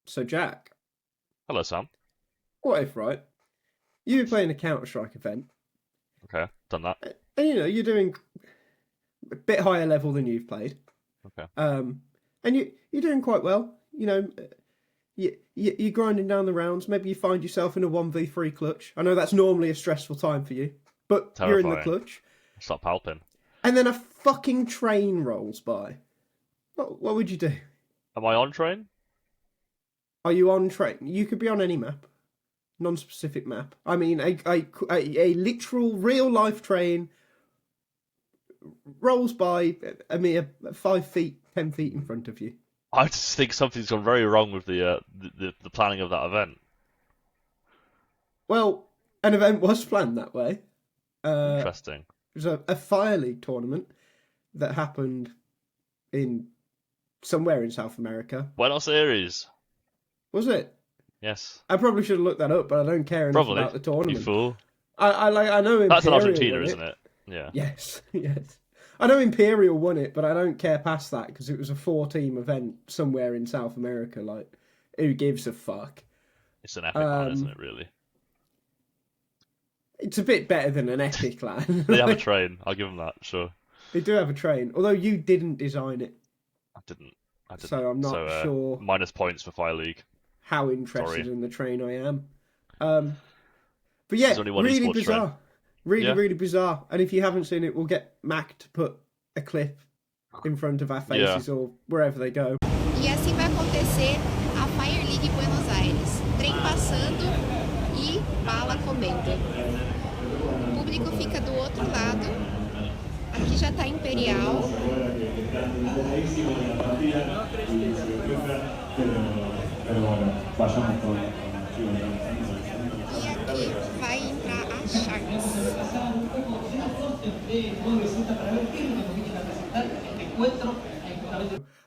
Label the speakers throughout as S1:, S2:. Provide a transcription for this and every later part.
S1: So, Jack,
S2: Hello, Sam.
S1: what if, right? You were playing a Counter-Strike event,
S2: Okay, done that.
S1: and you're doing a bit higher level than you've played,
S2: Okay.
S1: and you're doing quite well. You're grinding down the rounds. Maybe you find yourself in a 1v3 clutch. I know that's normally a stressful time for you, but you're in the
S2: Terrifying.
S1: clutch.
S2: Stop palping.
S1: And then a fucking train rolls by. What would you do?
S2: Am I on train?
S1: Are you on train? You could be on any map, non-specific map. I mean, a literal real life train rolls by a mere 5 feet, 10 feet in front of you.
S2: I just think something's gone very wrong with the planning of that event.
S1: Well, an event was planned that way.
S2: Interesting.
S1: It was a Fire League tournament that happened in somewhere in South America.
S2: Buenos Aires.
S1: Was it?
S2: Yes.
S1: I probably should have looked that up, but I don't care enough
S2: Probably.
S1: about the tournament.
S2: You fool.
S1: I know Imperial
S2: That's in Argentina,
S1: won it.
S2: isn't it? Yeah.
S1: Yes, yes. I know Imperial won it, but I don't care past that because it was a 4-team event somewhere in South America. Like, who gives a fuck?
S2: It's an epic one, isn't it, really?
S1: It's a bit better than an epic land.
S2: They have a train. I'll give them that, sure.
S1: They do have a train, although you didn't design it.
S2: I didn't.
S1: So I'm not sure
S2: minus points for Fire League.
S1: how interested
S2: Sorry.
S1: in the train I am. But yeah,
S2: There's only one
S1: really
S2: esports
S1: bizarre.
S2: train.
S1: Really bizarre. And if you haven't seen it, we'll get Mac to put a clip in front of our faces or wherever they go.
S3: E assim vai acontecer a Fire League Buenos Aires. Trem passando e bala comendo. O público fica do outro lado. Aqui já tá Imperial. E aqui vai entrar a Sharks.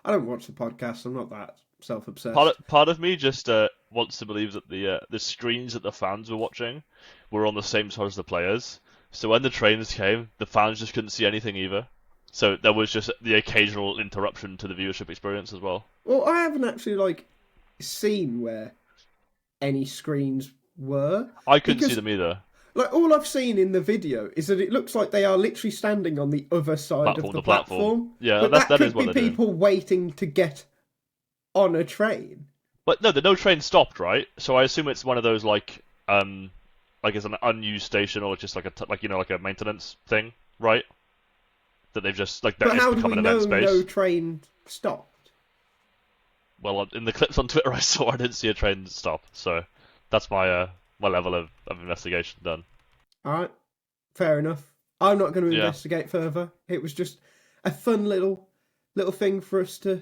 S1: I don't watch the podcast. I'm not that self-obsessed.
S2: Part of me just wants to believe that the screens that the fans were watching were on the same side as the players. So when the trains came, the fans just couldn't see anything either. So there was just the occasional interruption to the viewership experience as well.
S1: Well, I haven't actually seen where any screens were.
S2: I couldn't see them either.
S1: Like, all I've seen in the video is that it looks like they are literally standing on the other side of the platform.
S2: Yeah,
S1: but
S2: that
S1: could
S2: is what
S1: be
S2: they're doing.
S1: people waiting to get on a train.
S2: But no, no train stopped, right? So I assume it's one of those like it's an unused station or just like a maintenance thing, right? That they've just
S1: But how do we
S2: an
S1: know
S2: event space.
S1: no train stopped?
S2: Well, in the clips on Twitter I saw, I didn't see a train stop. So that's my my level of investigation done.
S1: All right, fair enough. I'm not going to investigate further. It was just a fun little thing for us to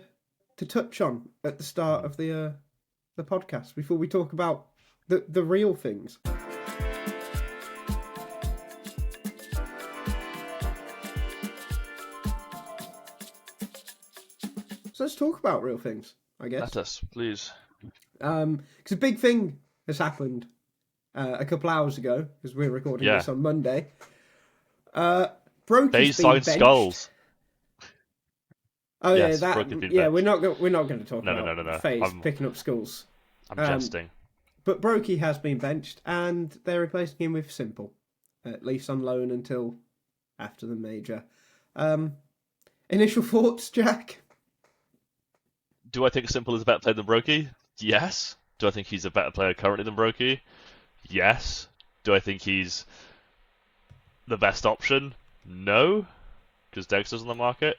S1: touch on at the start of the podcast before we talk about the real things. So let's talk about real things, I guess.
S2: Let us, please.
S1: Because a big thing has happened a couple hours ago, because we're recording this on Monday. Broky's been benched.
S2: Skulls.
S1: Oh
S2: Yes,
S1: yeah,
S2: Broky's been
S1: we're
S2: benched.
S1: not going to talk about
S2: No.
S1: FaZe picking up schools.
S2: I'm jesting.
S1: But Broky has been benched, and they're replacing him with s1mple, at least on loan until after the major. Initial thoughts, Jack?
S2: Do I think s1mple is a better player than broky? Yes. Do I think he's a better player currently than broky? Yes. Do I think he's the best option? No, because Dexter's on the market.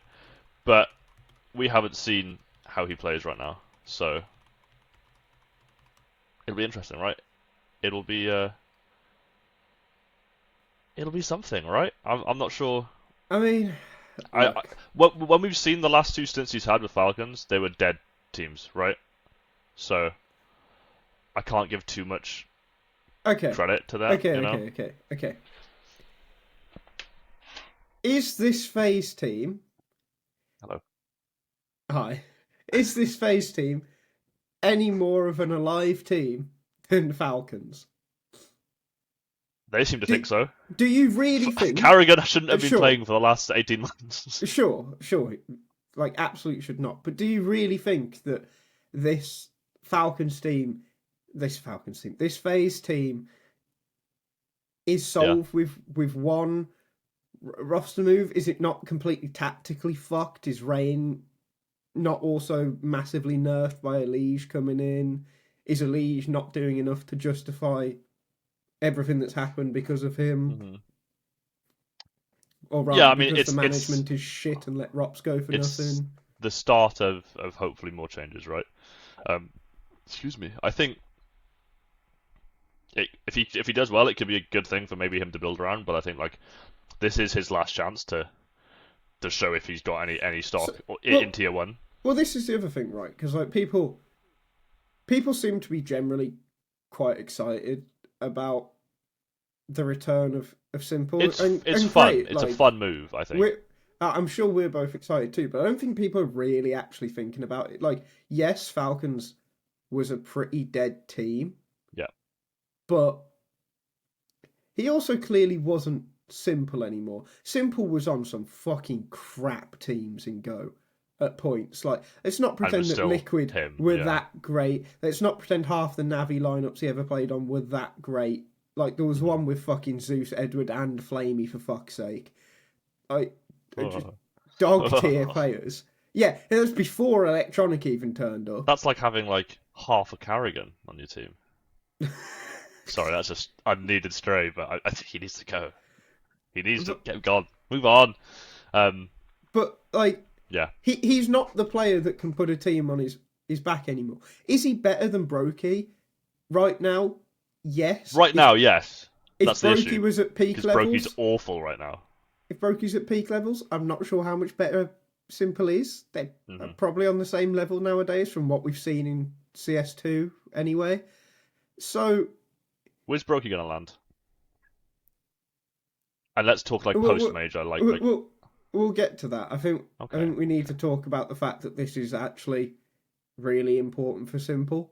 S2: But we haven't seen how he plays right now, so it'll be interesting, right? It'll be something, right? I'm not sure.
S1: I mean,
S2: when we've seen the last two stints he's had with Falcons, they were dead teams, right? So I can't give too much credit to that.
S1: Okay. Is this FaZe team?
S2: Hello.
S1: Hi. Is this FaZe team any more of an alive team than Falcons?
S2: They seem to think so.
S1: Do you really think
S2: Carrigan shouldn't have been playing for the last 18 months?
S1: Sure. Like, absolutely should not. But do you really think that this this FaZe team is solved with one roster move. Is it not completely tactically fucked? Is Rain not also massively nerfed by Elliott coming in? Is Elliott not doing enough to justify everything that's happened because of him?
S2: Mm-hmm.
S1: Or rather, because the management is shit and let Rops go for nothing?
S2: The start of hopefully more changes, right? Excuse me. I think if he does well, it could be a good thing for maybe him to build around. But I think like this is his last chance to show if he's got any stock in tier 1.
S1: Well, this is the other thing, right? Because like people seem to be generally quite excited about the return of s1mple.
S2: It's fun. Great. It's a fun move, I think.
S1: I'm sure we're both excited too, but I don't think people are really actually thinking about it. Like, yes, Falcons was a pretty dead team.
S2: Yeah.
S1: But he also clearly wasn't s1mple anymore. s1mple was on some fucking crap teams in Go at points. Like, let's not pretend that Liquid were that great. Let's not pretend half the Navi lineups he ever played on were that great. Like, there was one with fucking Zeus, Edward, and Flamey, for fuck's sake. Just dog tier players. Yeah, it was before Electronic even turned up.
S2: That's like having like half a Carrigan on your team. Sorry, that's just unneeded stray, but I think he needs to go. He needs to get gone. Move on.
S1: But like,
S2: yeah,
S1: he's not the player that can put a team on his back anymore. Is he better than broky right now? Yes.
S2: Right now, yes.
S1: If broky was at peak levels,
S2: broky's awful right now.
S1: If broky's at peak levels, I'm not sure how much better s1mple is. They're probably on the same level nowadays from what we've seen in CS2 anyway. So,
S2: where's broky gonna land? And let's talk like post-major.
S1: We'll get to that. I think we need to talk about the fact that this is actually really important for s1mple.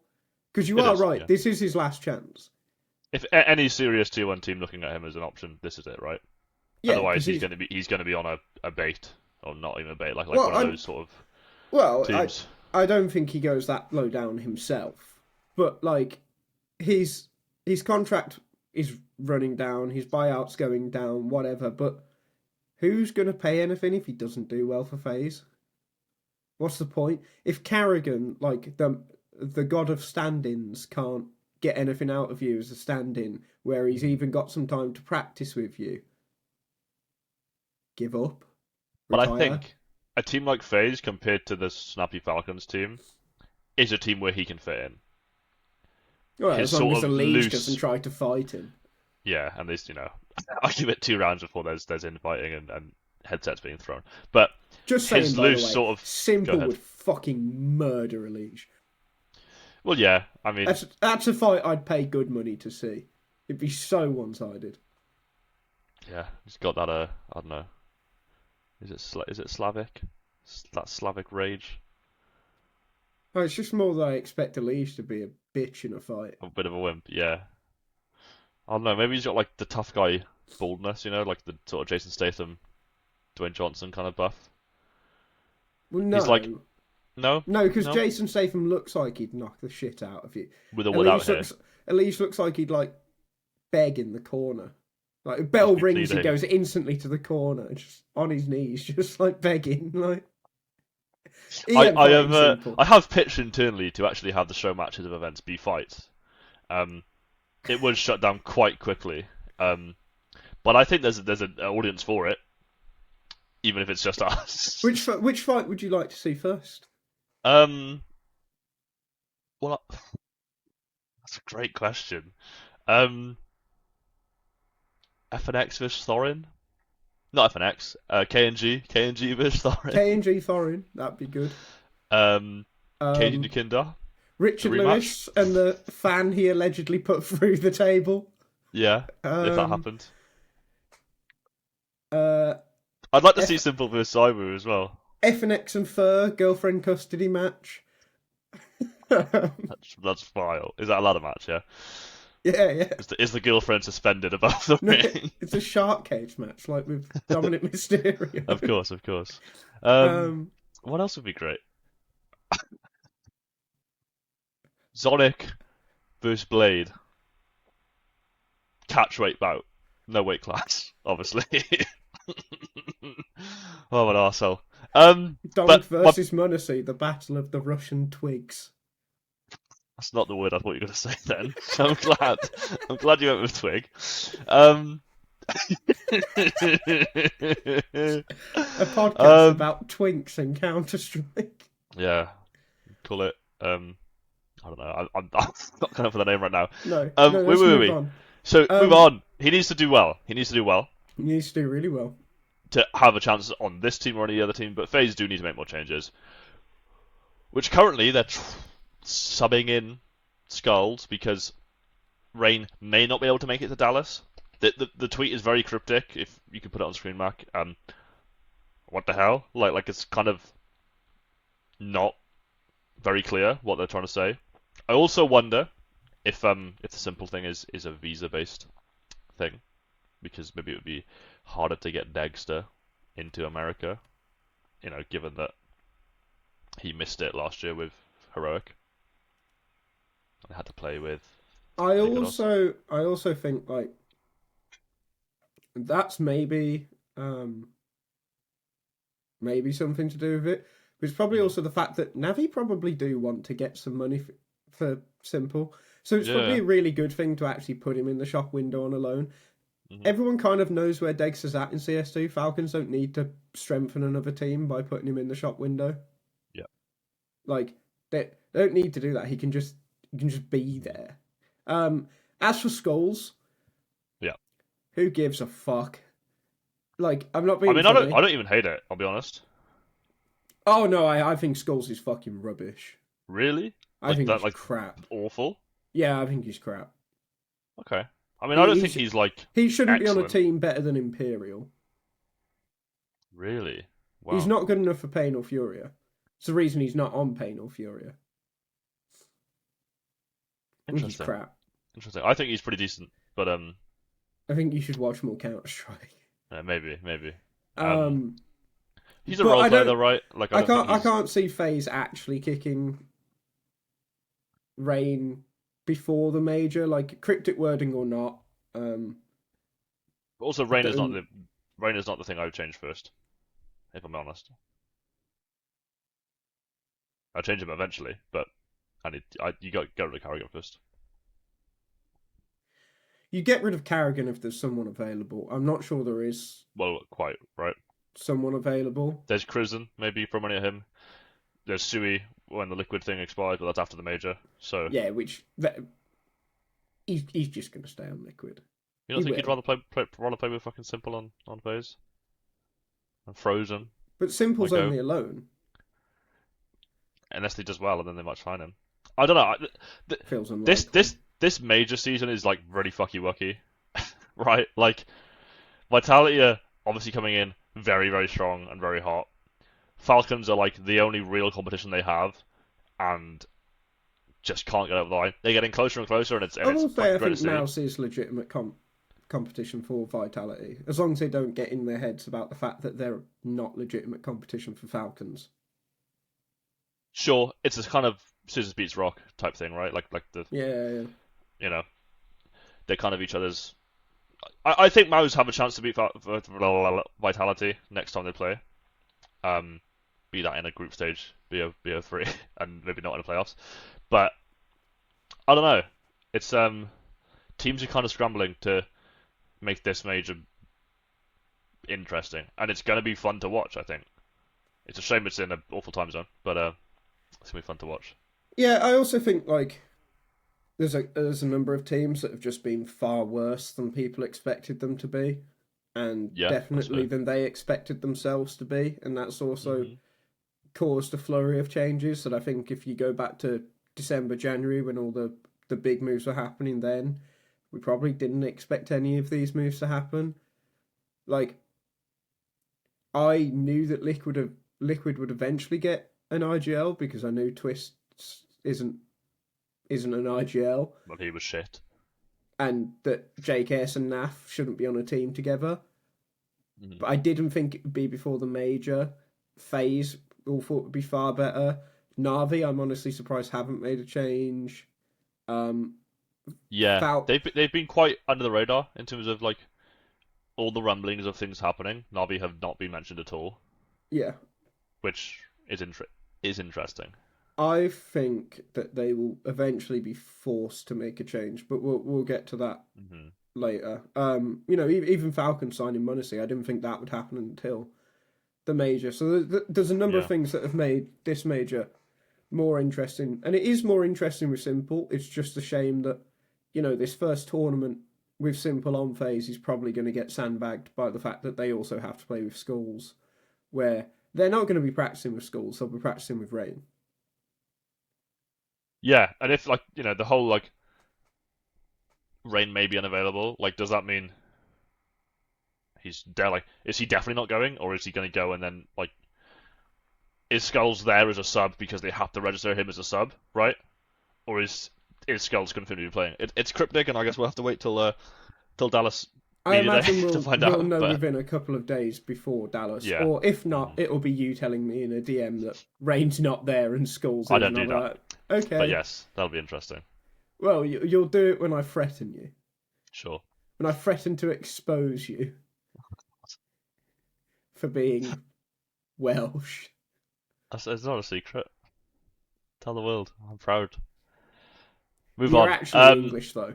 S1: Because you are right, this is his last chance.
S2: If any serious tier 1 team looking at him as an option, this is it, right? Yeah, otherwise he's going to be on a bait, or not even a bait, like one of those sort of teams.
S1: I don't think he goes that low down himself, but like his contract is running down, his buyout's going down, whatever. But who's going to pay anything if he doesn't do well for FaZe? What's the point? If Carrigan, like the god of stand-ins, can't get anything out of you as a stand-in, where he's even got some time to practice with you, give up. Retire.
S2: But I think a team like FaZe, compared to the snappy Falcons team, is a team where he can fit in.
S1: Well, as long as the league doesn't try to fight him.
S2: Yeah, and there's, I'll give it 2 rounds before there's infighting and headsets being thrown. But
S1: just saying,
S2: his
S1: by
S2: loose
S1: the way,
S2: sort of
S1: s1mple would fucking murder Elliott.
S2: Well, yeah, I mean...
S1: That's a fight I'd pay good money to see. It'd be so one-sided.
S2: Yeah, he's got that, I don't know. Is it Slavic? That Slavic rage?
S1: Oh, it's just more that I expect Elliott to be a bitch in a fight.
S2: A bit of a wimp, yeah. I don't know, maybe he's got like the tough guy baldness, like the sort of Jason Statham, Dwayne Johnson kind of buff.
S1: Well, no.
S2: He's like... No?
S1: No, because Jason Statham looks like he'd knock the shit out of you.
S2: With or without hair.
S1: Elliott looks like he'd, like, beg in the corner. Like, a bell rings, he goes instantly to the corner, just on his knees, just, like, begging. Like,
S2: I have pitched internally to actually have the show matches of events be fights. It was shut down quite quickly. But I think there's an audience for it, even if it's just us.
S1: Which fight would you like to see first?
S2: Well, that's a great question. FNX vs Thorin? Not FNX. KNG vs Thorin.
S1: KNG Thorin, that'd be good.
S2: KG Nukinda.
S1: Richard Lewis and the fan he allegedly put through the table.
S2: Yeah, if that happened. I'd like to see s1mple vs ZywOo as well.
S1: FNX and Fur girlfriend custody match.
S2: That's vile. Is that a ladder match? Yeah.
S1: Yeah.
S2: Is the girlfriend suspended above the ring?
S1: It's a shark cage match, like with Dominic Mysterio.
S2: Of course. What else would be great? Sonic versus Blade. Catch weight bout. No weight class, obviously. Oh, an arsehole.
S1: Donk versus Munacy, the battle of the Russian twigs.
S2: That's not the word I thought you were going to say then. So I'm glad. I'm glad you went with twig.
S1: A podcast about twinks and Counter-Strike.
S2: Yeah, call it. I don't know. I'm not coming up with a name right now.
S1: No.
S2: Let's move on. So move on. He needs to do well. He needs to do
S1: really well
S2: to have a chance on this team or any other team. But FaZe do need to make more changes. Which currently they're subbing in Skulls because Rain may not be able to make it to Dallas. The tweet is very cryptic. If you could put it on screen, Mac. What the hell? Like it's kind of not very clear what they're trying to say. I also wonder if the s1mple thing is a visa based thing, because maybe it would be harder to get Dexter into America, given that he missed it last year with Heroic. I had to play with.
S1: I also think like that's maybe something to do with it. But it's probably also the fact that Navi probably do want to get some money for s1mple. So it's probably a really good thing to actually put him in the shop window on a loan. Mm-hmm. Everyone kind of knows where Degs is at in CS2. Falcons don't need to strengthen another team by putting him in the shop window.
S2: Yeah.
S1: Like, they don't need to do that. He can just be there. As for Skulls,
S2: yeah,
S1: who gives a fuck? Like, I'm not being.
S2: I don't even hate it. I'll be honest.
S1: Oh no, I think Skulls is fucking rubbish.
S2: Really?
S1: I think he's crap.
S2: Awful.
S1: Yeah, I think he's crap.
S2: Okay. I mean, I don't think he's like.
S1: He shouldn't
S2: excellent.
S1: be on a team better than Imperial.
S2: Really? Wow.
S1: He's not good enough for Pain or Furia. It's the reason he's not on Pain or Furia.
S2: Interesting.
S1: He's crap.
S2: Interesting. I think he's pretty decent, but
S1: I think you should watch more Counter-Strike.
S2: Maybe. He's a role player, though, right? Like
S1: I can't see FaZe actually kicking Rain before the major, like cryptic wording or not.
S2: Also, Rain is not the thing I would change first, if I'm honest. I'll change him eventually, but you got to get rid of Carrigan first.
S1: You get rid of Carrigan if there's someone available. I'm not sure there is.
S2: Well, quite right.
S1: Someone available.
S2: There's Crizzen, maybe you throw money at him. There's Sui when the liquid thing expires, but that's after the major. So
S1: yeah, he's just going to stay on liquid.
S2: You don't think he'd rather play with fucking s1mple on FaZe? And Frozen.
S1: But s1mple's only alone.
S2: Unless he does well, and then they might sign him. I don't know.
S1: Feels unlikely.
S2: This major season is like really fucky wucky, right? Like Vitality are obviously coming in very, very strong and very hot. Falcons are like the only real competition they have, and just can't get over the line. They're getting closer and closer, and it's
S1: I think MOUZ is legitimate competition for Vitality, as long as they don't get in their heads about the fact that they're not legitimate competition for Falcons.
S2: Sure, it's a kind of scissors beats rock type thing, right? Like the
S1: yeah.
S2: You know, they're kind of each other's. I think MOUZ have a chance to beat Vitality next time they play. Be that in a group stage, BO3, and maybe not in the playoffs. But I don't know. It's teams are kind of scrambling to make this major interesting, and it's going to be fun to watch. I think it's a shame it's in an awful time zone, but it's going to be fun to watch.
S1: Yeah, I also think like there's a number of teams that have just been far worse than people expected them to be, and definitely than they expected themselves to be, and that's also caused a flurry of changes. And I think if you go back to December, January, when all the big moves were happening, then we probably didn't expect any of these moves to happen. Like, I knew that Liquid would eventually get an IGL because I knew Twist isn't an IGL.
S2: Well, he was shit.
S1: And that JKS and NAF shouldn't be on a team together. But I didn't think it would be before the major. FaZe all thought would be far better. Na'Vi, I'm honestly surprised haven't made a change.
S2: Yeah, they've been quite under the radar in terms of like all the rumblings of things happening. Na'Vi have not been mentioned at all.
S1: Yeah.
S2: Which is interesting.
S1: I think that they will eventually be forced to make a change, but we'll get to that later. Even Falcons signing MOUZ, I didn't think that would happen until the major. So there's a number of things that have made this major more interesting, and it is more interesting with s1mple. It's just a shame that this first tournament with s1mple on FaZe is probably going to get sandbagged by the fact that they also have to play with schools, where they're not going to be practicing with schools, they'll be practicing with Rain.
S2: Yeah, and if the whole Rain may be unavailable, does that mean he's there? Is he definitely not going, or is he going to go and then is Skulls there as a sub because they have to register him as a sub, right? Or is Skulls continue playing? It's cryptic, and I guess we'll have to wait till Dallas.
S1: I imagine we'll know
S2: but...
S1: within a couple of days before Dallas,
S2: yeah.
S1: Or if not, it'll be you telling me in a DM that Rain's not there and Skulls.
S2: I don't do that.
S1: Okay,
S2: but yes, that'll be interesting.
S1: Well, you'll do it when I threaten you.
S2: Sure.
S1: When I threaten to expose you for being Welsh.
S2: It's not a secret. Tell the world. I'm proud. Move
S1: You're
S2: on.
S1: actually English, though.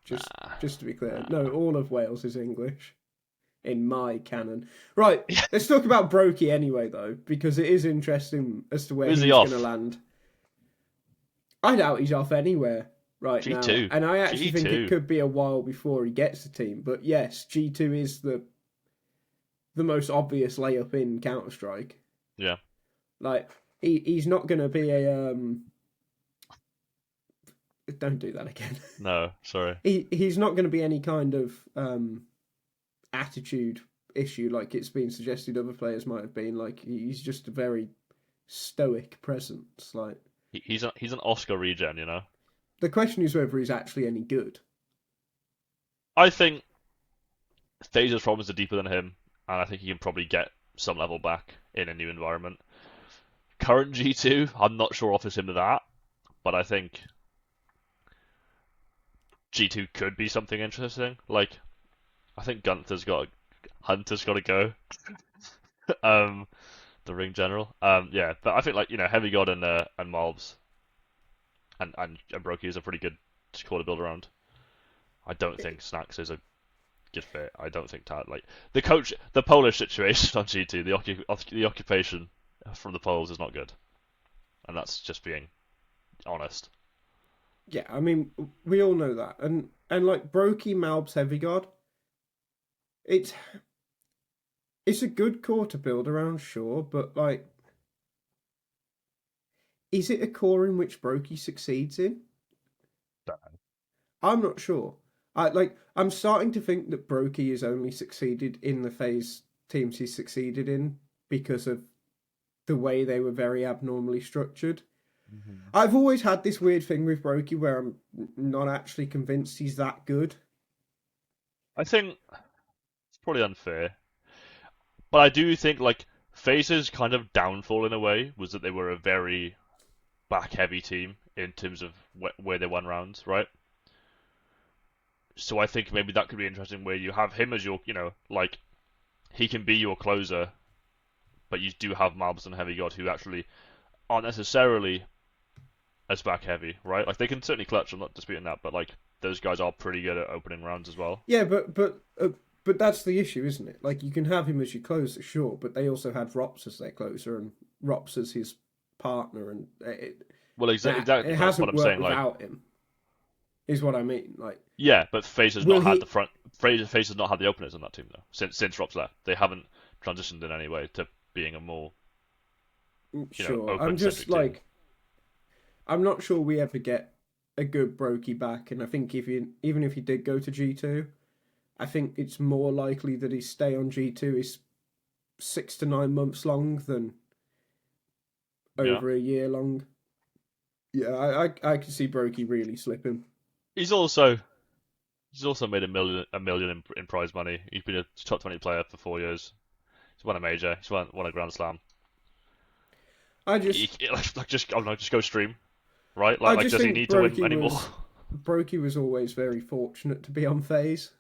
S1: Just to be clear. No, all of Wales is English. In my canon. Right, let's talk about broky anyway, though, because it is interesting as to where he's going to land. I doubt he's off anywhere right
S2: G2.
S1: now. And I actually think it could be a while before he gets the team. But yes, G2 is the most obvious layup in Counter-Strike.
S2: Yeah.
S1: He's not going to be a... Don't do that again.
S2: No, sorry.
S1: He's not going to be any kind of attitude issue like it's been suggested other players might have been. He's just a very stoic presence.
S2: He's an Oscar regen,
S1: The question is whether he's actually any good.
S2: I think FaZe's problems are deeper than him, and I think he can probably get some level back in a new environment. Current G2, I'm not sure offers him that, but I think G2 could be something interesting. I think Hunter's got to go. The ring general. Yeah, but I think Heavy God and MOUZ and broky is a pretty good core to build around. I don't think Snacks is a good fit. I don't think the Polish situation on G2, the occupation from the Poles is not good, and that's just being honest.
S1: Yeah, I mean, we all know that, and broky, MOUZ, Heavy God, it's a good core to build around, sure, but is it a core in which broky succeeds in? I'm not sure. I'm starting to think that broky has only succeeded in the FaZe teams he's succeeded in because of the way they were very abnormally structured. Mm-hmm. I've always had this weird thing with broky where I'm not actually convinced he's that good.
S2: I think it's probably unfair, but I do think FaZe's kind of downfall in a way was that they were a very back-heavy team in terms of where they won rounds, right? So I think maybe that could be interesting where you have him as your, he can be your closer, but you do have MOUZ and Heavy God who actually aren't necessarily as back-heavy, right? They can certainly clutch, I'm not disputing that, but those guys are pretty good at opening rounds as well.
S1: Yeah, but that's the issue, isn't it? You can have him as your closer, sure, but they also had Rops as their closer and Rops as his partner, and
S2: exactly.
S1: It hasn't worked without him. Is what I mean.
S2: Yeah, but FaZe has not had the front. FaZe has not had the openers on that team though. Since Rops left, they haven't transitioned in any way to being a more
S1: sure. I'm just
S2: team.
S1: I'm not sure we ever get a good broky back, and I think even if he did go to G2, I think it's more likely that his stay on G2 is 6 to 9 months long than over a year long. Yeah, I can see broky really slipping.
S2: He's also made a million in prize money. He's been a top 20 player for 4 years. He's won a major. He's won a Grand Slam.
S1: I just
S2: just go stream, right?
S1: I
S2: Like
S1: just
S2: does he
S1: think
S2: need to win
S1: broky
S2: anymore?
S1: broky was always very fortunate to be on FaZe.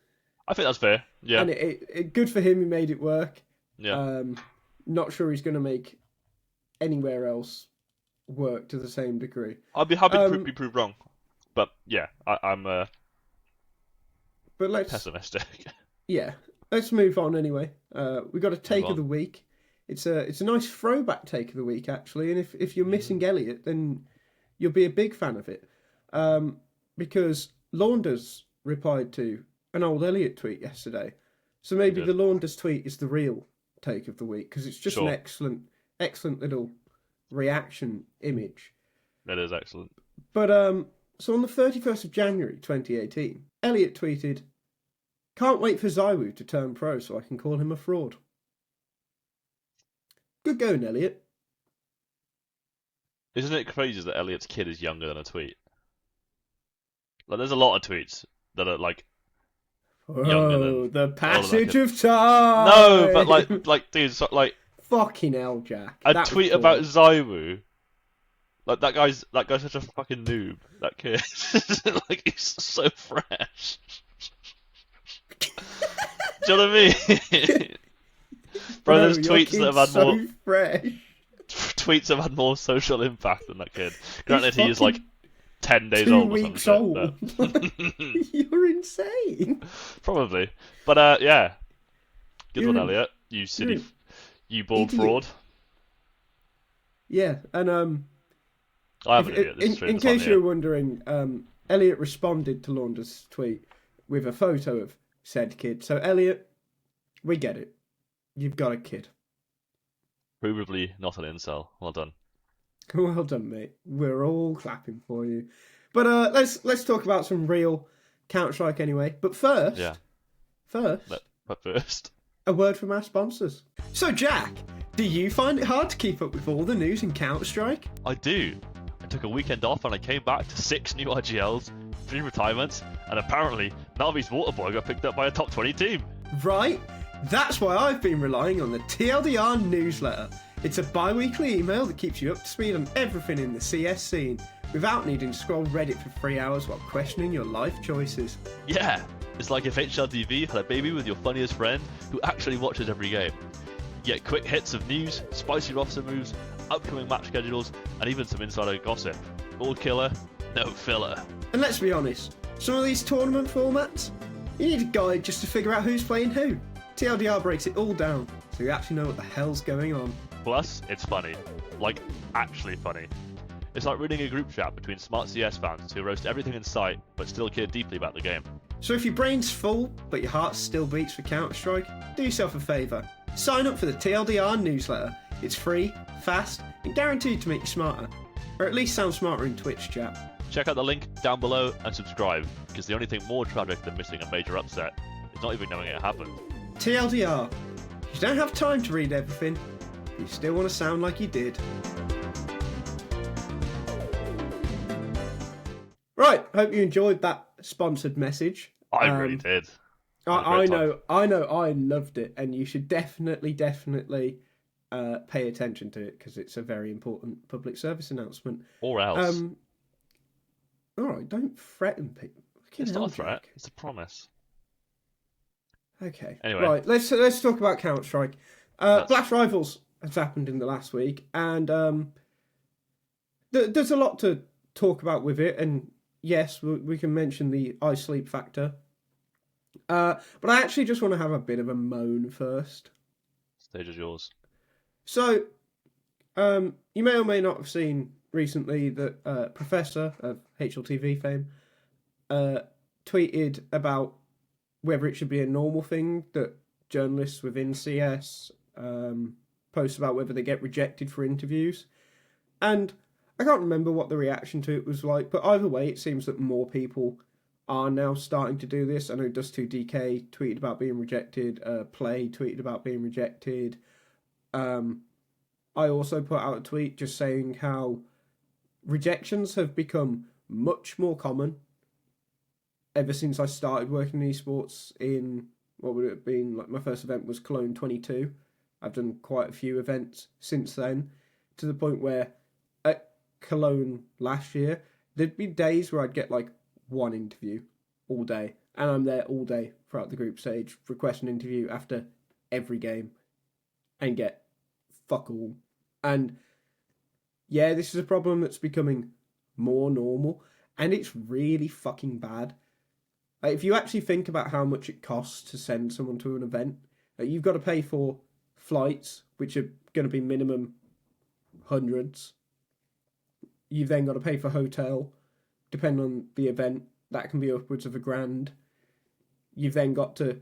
S2: I think that's fair. Yeah,
S1: And it good for him. He made it work.
S2: yeah.
S1: Not sure he's going to make anywhere else work to the same degree.
S2: I'd be happy to be proved wrong, but yeah, I'm
S1: But let's
S2: pessimistic.
S1: let's move on anyway. We got a take
S2: Move
S1: of the
S2: on.
S1: week. It's a nice throwback take of the week actually, and if you're missing Elliott, then you'll be a big fan of it, because Launders replied to an old Elliott tweet yesterday, so maybe the Launders tweet is the real take of the week because it's just an excellent little reaction image.
S2: That is excellent.
S1: But so on the 31st of January 2018, Elliott tweeted, "Can't wait for ZywOo to turn pro so I can call him a fraud." Good going, Elliott.
S2: Isn't it crazy that Elliott's kid is younger than a tweet? Like, there's a lot of tweets that are like younger than
S1: the passage
S2: older than
S1: of time.
S2: No, but like, dude, so, like
S1: Fucking hell, Jack.
S2: a
S1: That
S2: tweet
S1: was
S2: about
S1: cool.
S2: ZywOo. Like that guy's such a fucking noob. That kid, like he's so fresh. Do you know what I mean? Bro, there's
S1: your
S2: tweets that have
S1: kid's
S2: had more
S1: so fresh.
S2: tweets have had more social impact than that kid. Granted, he is
S1: fucking
S2: like 10 days
S1: 2
S2: old or
S1: weeks
S2: something.
S1: old.
S2: But...
S1: You're insane.
S2: Probably, but yeah, good
S1: You're
S2: one,
S1: an-
S2: Elliott. You silly,
S1: you're an
S2: you bald
S1: idiot.
S2: fraud.
S1: Yeah, and
S2: I have an idiot. This is true.
S1: in
S2: That's fine,
S1: case
S2: yeah.
S1: you were wondering, Elliott responded to Launders' tweet with a photo of said kid. So Elliott, we get it. You've got a kid.
S2: Provably not an incel. Well done.
S1: Well done, mate. We're all clapping for you. But let's talk about some real Counter-Strike anyway. But first,
S2: Yeah. But first,
S1: a word from our sponsors. So Jack, do you find it hard to keep up with all the news in Counter-Strike?
S2: I do. I took a weekend off and I came back to 6 new IGLs, 3 retirements, and apparently Navi's Waterboy got picked up by a top 20 team.
S1: Right? That's why I've been relying on the TLDR newsletter. It's a bi-weekly email that keeps you up to speed on everything in the CS scene, without needing to scroll Reddit for 3 hours while questioning your life choices.
S2: Yeah, it's like if HLTV had a baby with your funniest friend who actually watches every game. You get quick hits of news, spicy roster moves, upcoming match schedules, and even some insider gossip. All killer, no filler.
S1: And let's be honest, some of these tournament formats, you need a guide just to figure out who's playing who. TLDR breaks it all down, so you actually know what the hell's going on.
S2: Plus, it's funny. Like, actually funny. It's like reading a group chat between smart CS fans who roast everything in sight, but still care deeply about the game.
S1: So if your brain's full, but your heart still beats for Counter-Strike, do yourself a favour. Sign up for the TLDR newsletter. It's free, fast, and guaranteed to make you smarter. Or at least sound smarter in Twitch chat.
S2: Check out the link down below and subscribe, because the only thing more tragic than missing a major upset is not even knowing it happened.
S1: TLDR. You don't have time to read everything, but you still want to sound like you did. Right, hope you enjoyed that sponsored message.
S2: I really did.
S1: I know, I loved it, and you should definitely pay attention to it because it's a very important public service announcement.
S2: Or else.
S1: All right, don't threaten people.
S2: It's not a threat, it's a promise.
S1: Okay.
S2: Anyway.
S1: Right, let's talk about Counter-Strike. Blast Rivals has happened in the last week, and there's a lot to talk about with it, and yes, we can mention the eye sleep factor. But I actually just want to have a bit of a moan first.
S2: Stage is yours.
S1: So, you may or may not have seen recently that Professor of HLTV fame tweeted about whether it should be a normal thing that journalists within CS post about whether they get rejected for interviews. And I can't remember what the reaction to it was like, but either way, it seems that more people are now starting to do this. I know Dust2DK tweeted about being rejected, Play tweeted about being rejected. I also put out a tweet just saying how rejections have become much more common ever since I started working in esports in, what would it have been, like my first event was Cologne 22. I've done quite a few events since then. to the point where at Cologne last year, there'd be days where I'd get like one interview all day, and I'm there all day throughout the group stage, request an interview after every game, and get fuck all. And yeah, this is a problem that's becoming more normal, and it's really fucking bad. Like, if you actually think about how much it costs to send someone to an event, you've got to pay for flights, which are going to be minimum hundreds. You've then got to pay for hotel, depending on the event. That can be upwards of $1,000. You've then got to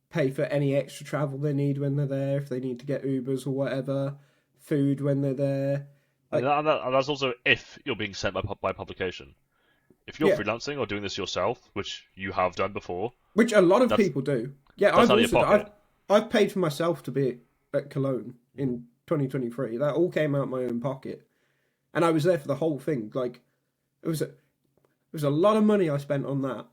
S1: pay for any extra travel they need when they're there, if they need to get Ubers or whatever, food when they're there.
S2: Like, and that's also if you're being sent by publication. If you're freelancing or doing this yourself, which you have done before,
S1: which a lot of people do. Yeah, I've paid for myself to be at Cologne in 2023. That all came out of my own pocket, and I was there for the whole thing. Like, it was a lot of money I spent on that,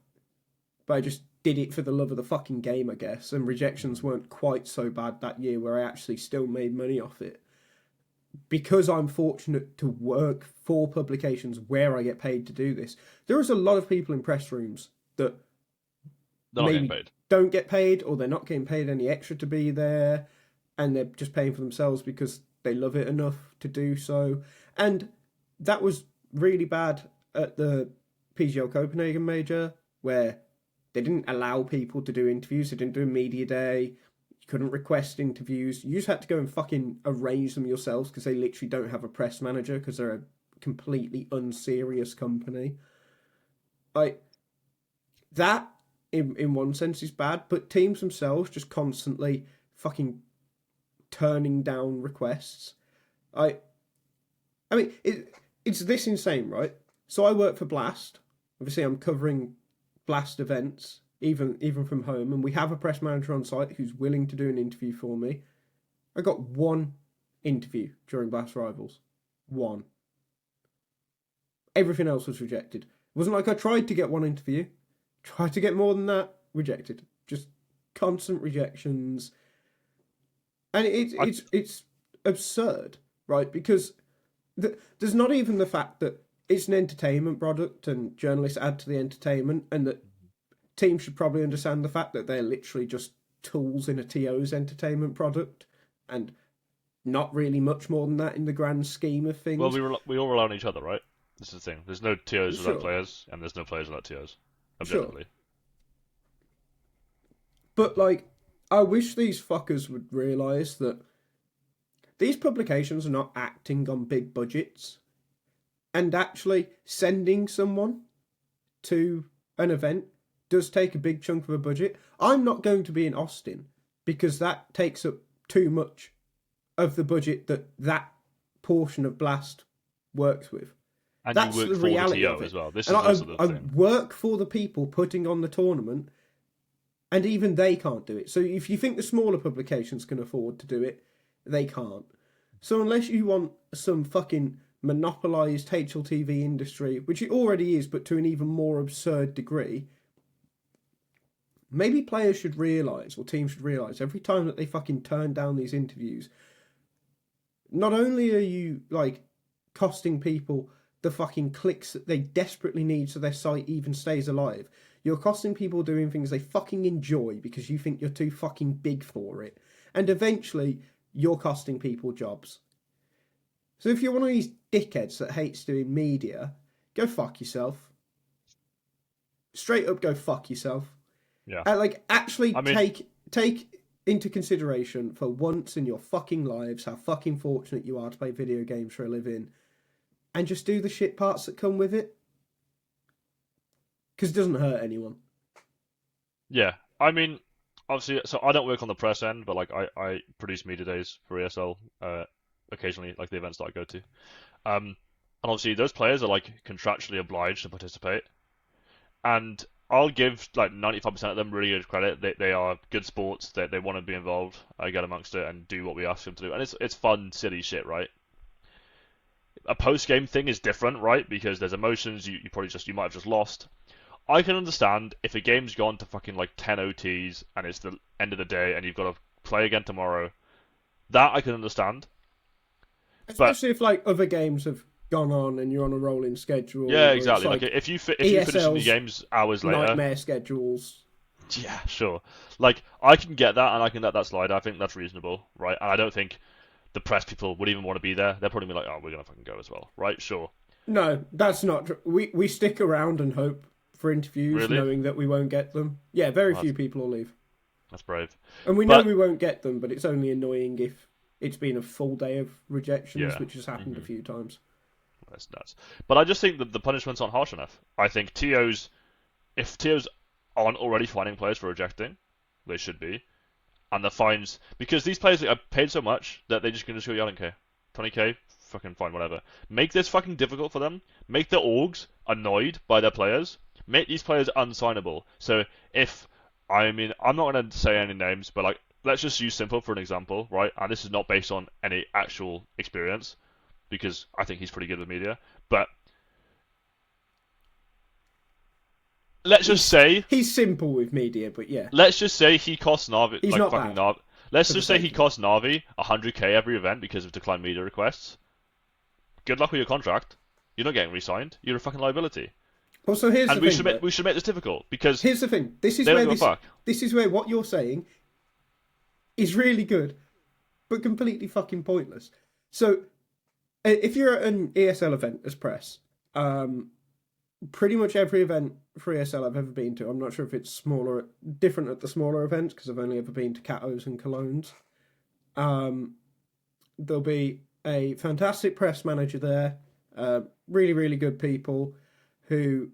S1: but I just did it for the love of the fucking game, I guess. And rejections weren't quite so bad that year, where I actually still made money off it. Because I'm fortunate to work for publications where I get paid to do this, there is a lot of people in press rooms that maybe don't get paid, or they're not getting paid any extra to be there, and they're just paying for themselves because they love it enough to do so. And that was really bad at the PGL Copenhagen major, where they didn't allow people to do interviews. They didn't do a media day. Couldn't request interviews. You just had to go and fucking arrange them yourselves, because they literally don't have a press manager, because they're a completely unserious company. Like, that in one sense is bad, but teams themselves just constantly fucking turning down requests. I mean, it's this insane, right? So I work for Blast. Obviously, I'm covering Blast events, even from home, and we have a press manager on site who's willing to do an interview for me. I got one interview during Blast Rivals. One. Everything else was rejected. It wasn't like I tried to get one interview. Tried to get more than that. Rejected. Just constant rejections. And it's absurd, right? Because there's not even the fact that it's an entertainment product and journalists add to the entertainment, and that teams should probably understand the fact that they're literally just tools in a TO's entertainment product, and not really much more than that in the grand scheme of things.
S2: Well, we all rely on each other, right? This is the thing. There's no TOs without players, and there's no players without TOs. Objectively.
S1: Sure. But, like, I wish these fuckers would realise that these publications are not acting on big budgets, and actually sending someone to an event does take a big chunk of a budget. I'm not going to be in Austin, because that takes up too much of the budget that portion of Blast works with.
S2: And
S1: that's
S2: you work
S1: the
S2: for
S1: reality
S2: the
S1: of
S2: TO
S1: it.
S2: as well. This
S1: and
S2: is also the thing.
S1: I work for the people putting on the tournament, and even they can't do it. So if you think the smaller publications can afford to do it, they can't. So unless you want some fucking monopolised HLTV industry, which it already is, but to an even more absurd degree, maybe players should realise, or teams should realise, every time that they fucking turn down these interviews, not only are you, like, costing people the fucking clicks that they desperately need so their site even stays alive, you're costing people doing things they fucking enjoy because you think you're too fucking big for it. And eventually, you're costing people jobs. So if you're one of these dickheads that hates doing media, go fuck yourself. Straight up, go fuck yourself.
S2: Yeah.
S1: Actually take into consideration for once in your fucking lives how fucking fortunate you are to play video games for a living, and just do the shit parts that come with it. Because it doesn't hurt anyone.
S2: Yeah. I mean, obviously, so I don't work on the press end, but like I produce media days for ESL occasionally, like the events that I go to. And obviously those players are like contractually obliged to participate. And I'll give like 95% of them really good credit. They are good sports. They want to be involved, get amongst it, and do what we ask them to do. And it's fun, silly shit, right? A post-game thing is different, right? Because there's emotions. You might have just lost. I can understand if a game's gone to fucking like 10 OTs and it's the end of the day and you've got to play again tomorrow. That I can understand.
S1: Especially if like other games have gone on and you're on a rolling schedule.
S2: Yeah, exactly. Like if you finish the games hours later,
S1: nightmare schedules.
S2: Yeah, sure. Like I can get that, and I can let that slide. I think that's reasonable, right? And I don't think the press people would even want to be there. They're probably be like, "Oh, we're gonna fucking go as well," right? Sure.
S1: No, that's not true. We stick around and hope for interviews, knowing that we won't get them. Yeah, very few people will leave.
S2: That's brave.
S1: And we know we won't get them, but it's only annoying if it's been a full day of rejections, which has happened a few times.
S2: That's nuts. But I just think that the punishments aren't harsh enough. I think if TOs aren't already fining players for rejecting, they should be. And the fines, because these players are paid so much that they're just going to go, yeah, I don't care. 20k, fucking fine, whatever. Make this fucking difficult for them. Make the orgs annoyed by their players. Make these players unsignable. So I'm not going to say any names, but like, let's just use s1mple for an example, right? And this is not based on any actual experience, because I think he's pretty good with media. But let's just say
S1: he's simple with media, but yeah.
S2: Let's just say he costs Na'Vi.
S1: He's not fucking
S2: Na'Vi. Let's just say he costs Na'Vi 100k every event because of declined media requests. Good luck with your contract. You're not getting re-signed. You're a fucking liability.
S1: Well, so here's the thing.
S2: We should make this difficult because
S1: here's the thing. This is where what you're saying is really good, but completely fucking pointless. So, if you're at an ESL event as press, pretty much every event for ESL I've ever been to, I'm not sure if it's different at the smaller events because I've only ever been to Catos and Colognes. There'll be a fantastic press manager there, really, really good people who,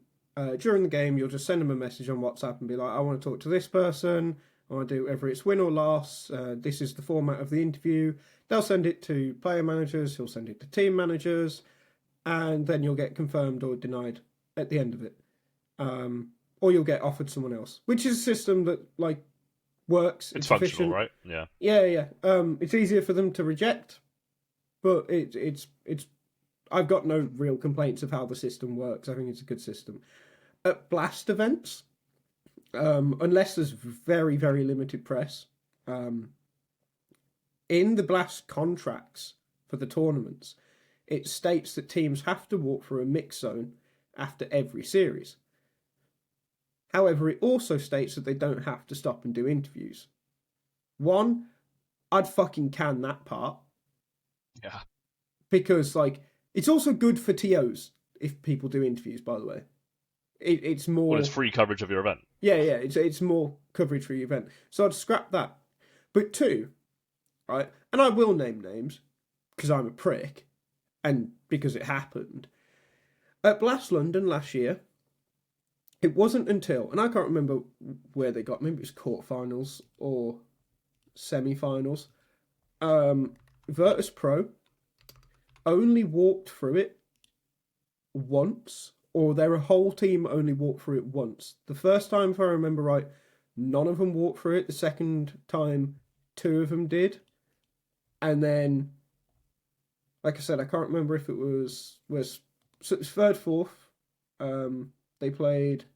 S1: during the game, you'll just send them a message on WhatsApp and be like, I want to talk to this person, I want to do whether it's win or loss, this is the format of the interview. They'll send it to player managers, he'll send it to team managers, and then you'll get confirmed or denied at the end of it. Or you'll get offered someone else, which is a system that like works.
S2: It's functional, right? Yeah.
S1: Yeah. It's easier for them to reject, but it's I've got no real complaints of how the system works. I think it's a good system. At Blast events, unless there's very, very limited press, in the Blast contracts for the tournaments, it states that teams have to walk through a mix zone after every series. However, it also states that they don't have to stop and do interviews. One, I'd fucking can that part.
S2: Yeah.
S1: Because, like, it's also good for TOs if people do interviews, by the way. It's more...
S2: Well, it's free coverage of your event.
S1: Yeah, it's more coverage for your event. So I'd scrap that. But two, right, and I will name names, because I'm a prick, and because it happened. At Blast London last year, it wasn't until, and I can't remember where they got, maybe it was quarterfinals or semi-finals, Virtus Pro only walked through it once, or their whole team only walked through it once. The first time, if I remember right, none of them walked through it. The second time, 2 of them did. And then, like I said, I can't remember if it was so it was third, fourth. They played,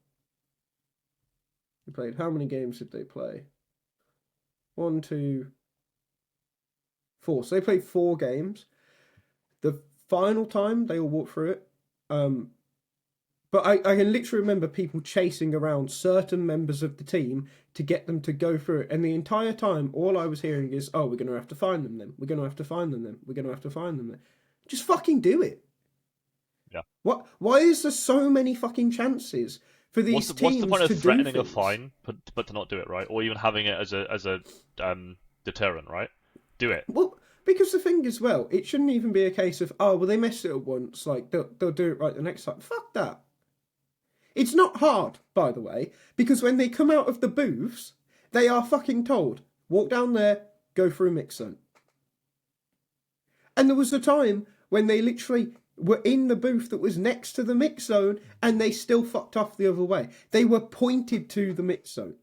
S1: how many games did they play? 1, 2, 4. So they played 4 games. The final time, they all walked through it. But I can literally remember people chasing around certain members of the team to get them to go through it. And the entire time, all I was hearing is, oh, we're going to have to find them then. We're going to have to find them then. We're going to have to find them then. Just fucking do it.
S2: Yeah.
S1: Why is there so many fucking chances for these teams to do
S2: What's the point of threatening a
S1: things?
S2: fine, but to not do it, right? Or even having it as a deterrent, right? Do it.
S1: Well, because the thing is, well, it shouldn't even be a case of, oh, well, they messed it up once, like, they'll do it right the next time. Fuck that. It's not hard, by the way, because when they come out of the booths, they are fucking told, walk down there, go through mix zone. And there was a time when they literally were in the booth that was next to the mix zone and they still fucked off the other way. They were pointed to the mix zone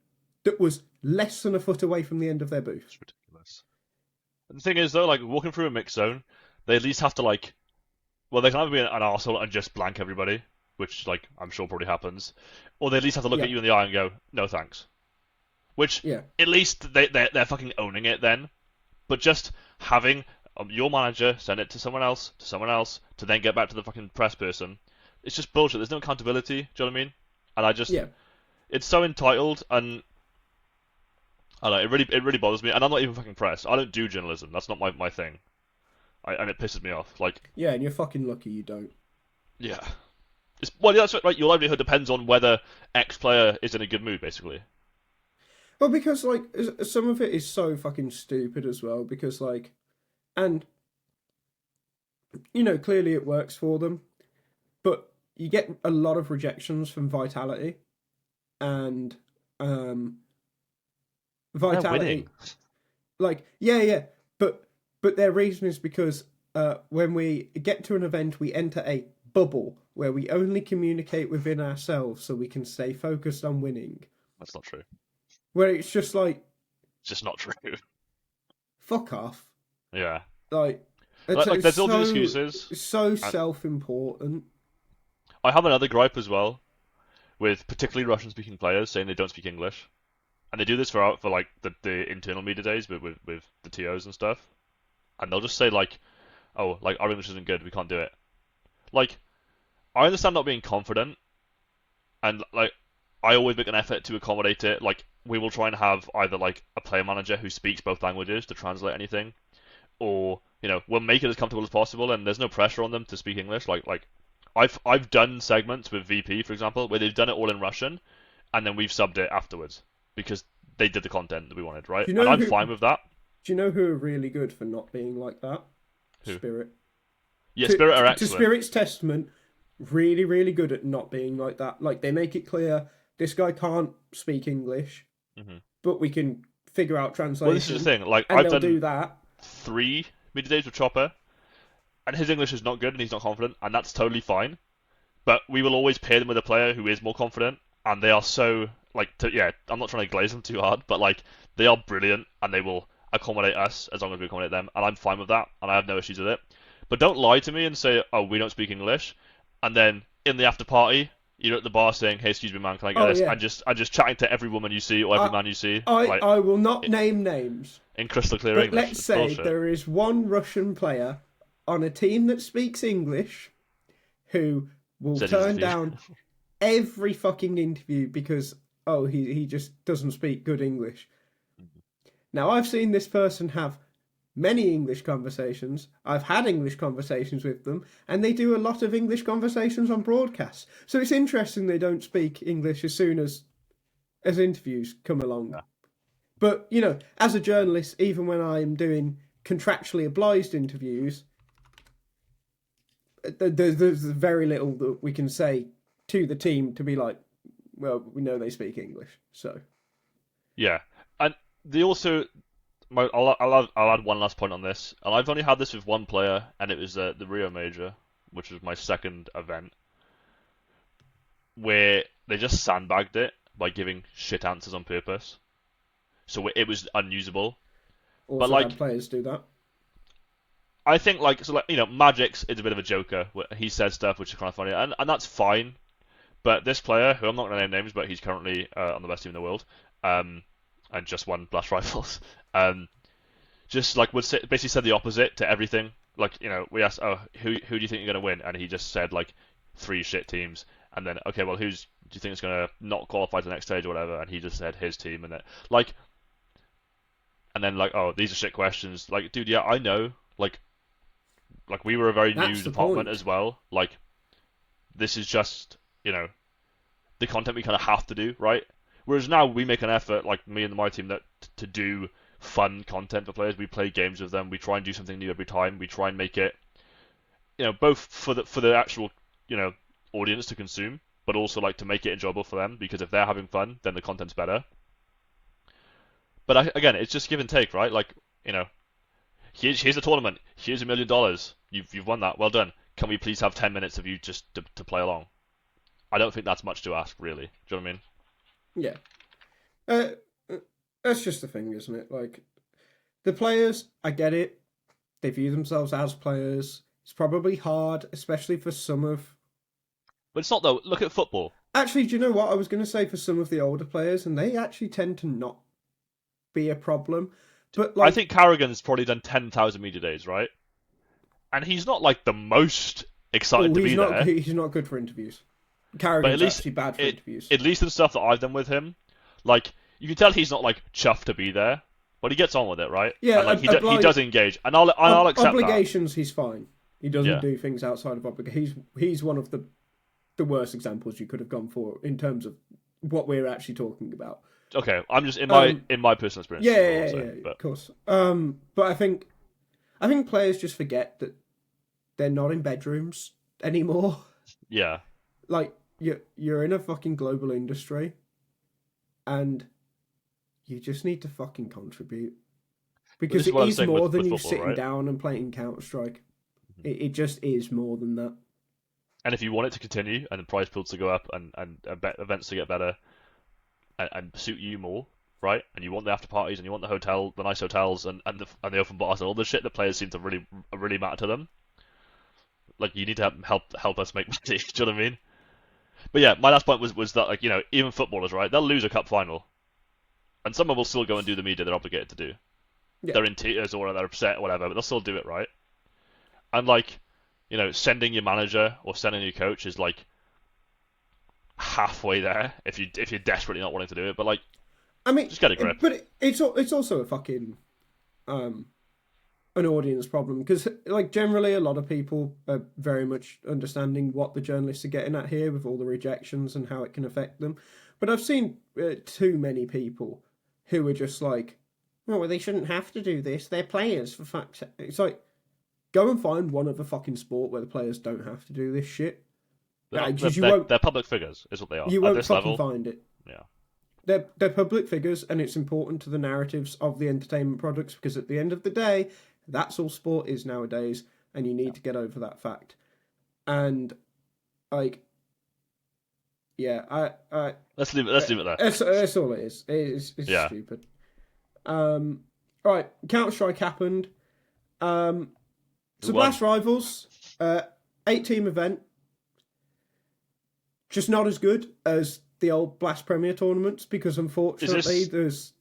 S1: that was less than a foot away from the end of their booth.
S2: It's ridiculous. And the thing is, though, like, walking through a mix zone, they at least have to, like... Well, they can either be an arsehole and just blank everybody, which, like, I'm sure probably happens, or they at least have to look at you in the eye and go, no thanks. Which, at least they're fucking owning it then. But just having your manager, send it to someone else, to then get back to the fucking press person. It's just bullshit. There's no accountability. Do you know what I mean? And I just, it's so entitled, and I don't know, it really bothers me. And I'm not even fucking press. I don't do journalism. That's not my thing. And it pisses me off. Like,
S1: yeah, and you're fucking lucky you don't.
S2: Yeah. Well, that's right. Your livelihood depends on whether X player is in a good mood, basically.
S1: Well, because, like, some of it is so fucking stupid as well, because, like, and, you know, clearly it works for them, but you get a lot of rejections from Vitality, and, Vitality, like, but their reason is because, when we get to an event, we enter a bubble where we only communicate within ourselves so we can stay focused on winning.
S2: That's not true.
S1: Where it's just like...
S2: It's just not true.
S1: Fuck off.
S2: Yeah.
S1: Like
S2: there's all the excuses.
S1: It's so self-important.
S2: I have another gripe as well, with particularly Russian-speaking players saying they don't speak English. And they do this for like, the internal media days with the TOs and stuff. And they'll just say, like, oh, like, our English isn't good, we can't do it. Like, I understand not being confident, and, like, I always make an effort to accommodate it. Like, we will try and have either, like, a player manager who speaks both languages to translate anything, or, you know, we'll make it as comfortable as possible, and there's no pressure on them to speak English. Like I've done segments with VP, for example, where they've done it all in Russian, and then we've subbed it afterwards, because they did the content that we wanted, right? And I'm fine with that.
S1: Do you know who are really good for not being like that?
S2: Who?
S1: Spirit.
S2: Yeah, Spirit are excellent.
S1: To Spirit's testament, really, really good at not being like that. Like, they make it clear, this guy can't speak English, but we can figure out translation.
S2: Well, this is the thing. Like,
S1: and
S2: I've done
S1: do that.
S2: 3 media days with Chopper, and his English is not good, and he's not confident, and that's totally fine. But we will always pair them with a player who is more confident, and they are so, like, I'm not trying to glaze them too hard, but, like, they are brilliant, and they will accommodate us as long as we accommodate them, and I'm fine with that, and I have no issues with it. But don't lie to me and say, oh, we don't speak English, and then in the after party, you're at the bar saying, hey, excuse me, man, can I get this?
S1: Yeah.
S2: And just chatting to every woman you see or every man you see.
S1: I will not name names.
S2: In crystal clear
S1: but
S2: English.
S1: Let's say
S2: bullshit.
S1: There is one Russian player on a team that speaks English who will turn down every fucking interview because, he just doesn't speak good English. Now, I've seen this person have many English conversations. I've had English conversations with them, and they do a lot of English conversations on broadcasts. So it's interesting they don't speak English as soon as interviews come along. Yeah. But, you know, as a journalist, even when I'm doing contractually obliged interviews, there's very little that we can say to the team to be like, well, we know they speak English, so.
S2: Yeah, and they also... I'll add one last point on this, and I've only had this with one player, and it was the Rio Major, which was my second event, where they just sandbagged it by giving shit answers on purpose, so it was unusable.
S1: Also,
S2: but like,
S1: had players do that.
S2: I think Magic's is a bit of a joker. He says stuff which is kind of funny, and that's fine. But this player, who I'm not going to name names, but he's currently on the best team in the world, and just won Blast Rifles. Just like basically said the opposite to everything. Like, you know, we asked, who do you think you're gonna win? And he just said like 3 shit teams. And then, okay, well, do you think is gonna not qualify to the next stage or whatever? And he just said his team, and then these are shit questions. Like, dude, yeah, I know. Like we were a very new department as well. Like, this is just, you know, the content we kind of have to do, right? Whereas now we make an effort, like me and my team, that to do fun content for players. We play games with them. We try and do something new every time. We try and make it, you know, both for the actual, you know, audience to consume, but also like to make it enjoyable for them, because if they're having fun, then the content's better. But again, it's just give and take, right? Like, you know, here's a tournament. Here's $1 million. You've won that. Well done. Can we please have 10 minutes of you just to play along? I don't think that's much to ask, really. Do you know what I mean?
S1: Yeah. That's just the thing, isn't it? Like, the players, I get it. They view themselves as players. It's probably hard, especially for some of...
S2: But it's not, though. Look at football.
S1: Actually, do you know what I was going to say for some of the older players? And they actually tend to not be a problem. But like,
S2: I think Carrigan's probably done 10,000 media days, right? And he's not like the most excited to be there.
S1: He's not good for interviews. Carrigan's actually bad for interviews.
S2: At least in stuff that I've done with him, like you can tell he's not like chuffed to be there, but he gets on with it, right?
S1: Yeah,
S2: and, like, he does engage, and I'll accept
S1: obligations.
S2: That.
S1: He's fine. He doesn't do things outside of obligations. He's one of the worst examples you could have gone for in terms of what we're actually talking about.
S2: Okay, I'm just in my personal experience.
S1: Yeah, of course. But I think players just forget that they're not in bedrooms anymore.
S2: Yeah.
S1: Like you're in a fucking global industry, and you just need to fucking contribute because it is more than you sitting down and playing Counter-Strike. It just is more than that.
S2: And if you want it to continue and the prize pools to go up and events to get better and suit you more, right? And you want the after parties and you want the nice hotels and the open bars and all the shit that players seem to really matter to them. Like you need to help us make money. Do you know what I mean? But yeah, my last point was that like even footballers, right? They'll lose a cup final, and some will still go and do the media they're obligated to do. Yeah. They're in tears or they're upset or whatever, but they'll still do it, right? And like, sending your manager or sending your coach is like halfway there if you're desperately not wanting to do it. But like, I mean, just get a grip.
S1: But it's also a fucking an audience problem because like generally a lot of people are very much understanding what the journalists are getting at here with all the rejections and how it can affect them. But I've seen too many people who are just like, oh, well, they shouldn't have to do this. They're players, for fuck's sake. It's like, go and find one other fucking sport where the players don't have to do this shit.
S2: They're public figures, is what they are.
S1: You won't fucking find it.
S2: Yeah.
S1: They're public figures, and it's important to the narratives of the entertainment products because at the end of the day, that's all sport is nowadays, and you need to get over that fact. And like, yeah,
S2: let's leave it there.
S1: That's all it is. It's stupid. Right, Counter-Strike happened. So Blast Rivals, 8-team event, just not as good as the old Blast Premier tournaments because unfortunately there's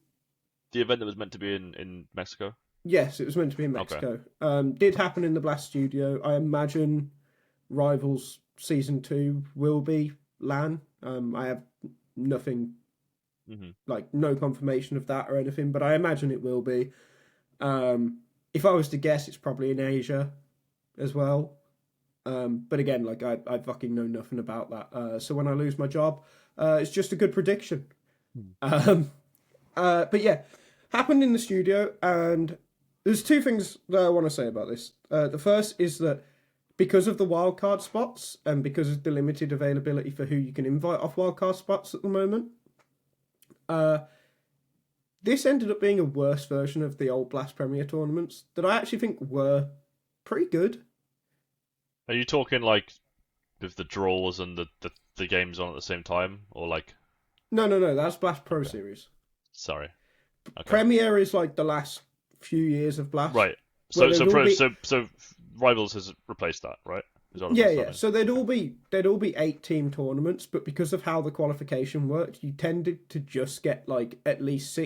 S2: the event that was meant to be in Mexico.
S1: Yes, it was meant to be in Mexico. Okay. Did happen in the Blast studio. I imagine Rivals Season 2 will be LAN. I have nothing, like no confirmation of that or anything, but I imagine it will be. If I was to guess, it's probably in Asia as well. But again, like I fucking know nothing about that. So when I lose my job, it's just a good prediction. But yeah, happened in the studio, and there's two things that I want to say about this. The first is that because of the wildcard spots and because of the limited availability for who you can invite off wildcard spots at the moment, this ended up being a worse version of the old Blast Premier tournaments that I actually think were pretty good.
S2: Are you talking like with the draws and the games on at the same time, or like?
S1: No. That's Blast Pro Series.
S2: Sorry. Okay.
S1: Premier is like the last few years of Blast.
S2: Right. So Rivals has replaced that, right?
S1: Yeah. So they'd all be 8-team tournaments, but because of how the qualification worked, you tended to just get like at least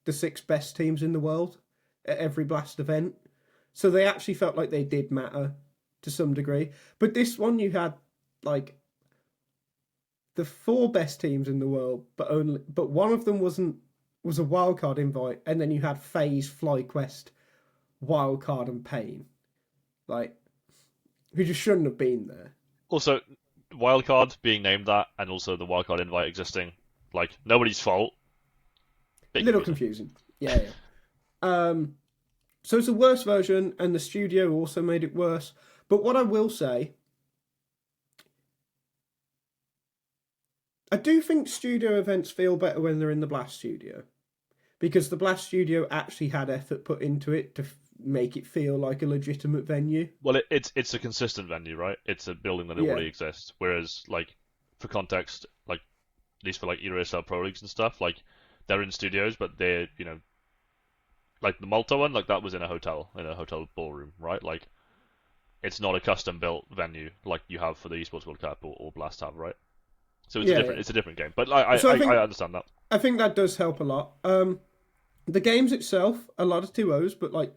S1: the six best teams in the world at every Blast event. So they actually felt like they did matter to some degree. But this one you had like the 4 best teams in the world, but one of them was a wildcard invite, and then you had FaZe, FlyQuest, Wildcard, and Pain. Like, who just shouldn't have been there. Also,
S2: Wildcard being named that, and also the Wildcard invite existing, like, nobody's fault.
S1: Little confusing. Yeah. So it's a worse version, and the studio also made it worse. But what I will say, I do think studio events feel better when they're in the Blast studio. Because the Blast studio actually had effort put into it to make it feel like a legitimate venue.
S2: Well, it's a consistent venue, right? It's a building that already exists. Whereas, like, for context, like, at least for, like, ESL Pro Leagues and stuff, like, they're in studios, but they're, like, the Malta one, like, that was in a hotel ballroom, right? Like, it's not a custom-built venue like you have for the Esports World Cup or Blast have, right? So it's a different game. But I understand that.
S1: I think that does help a lot. The games itself, a lot of 2-0s, but like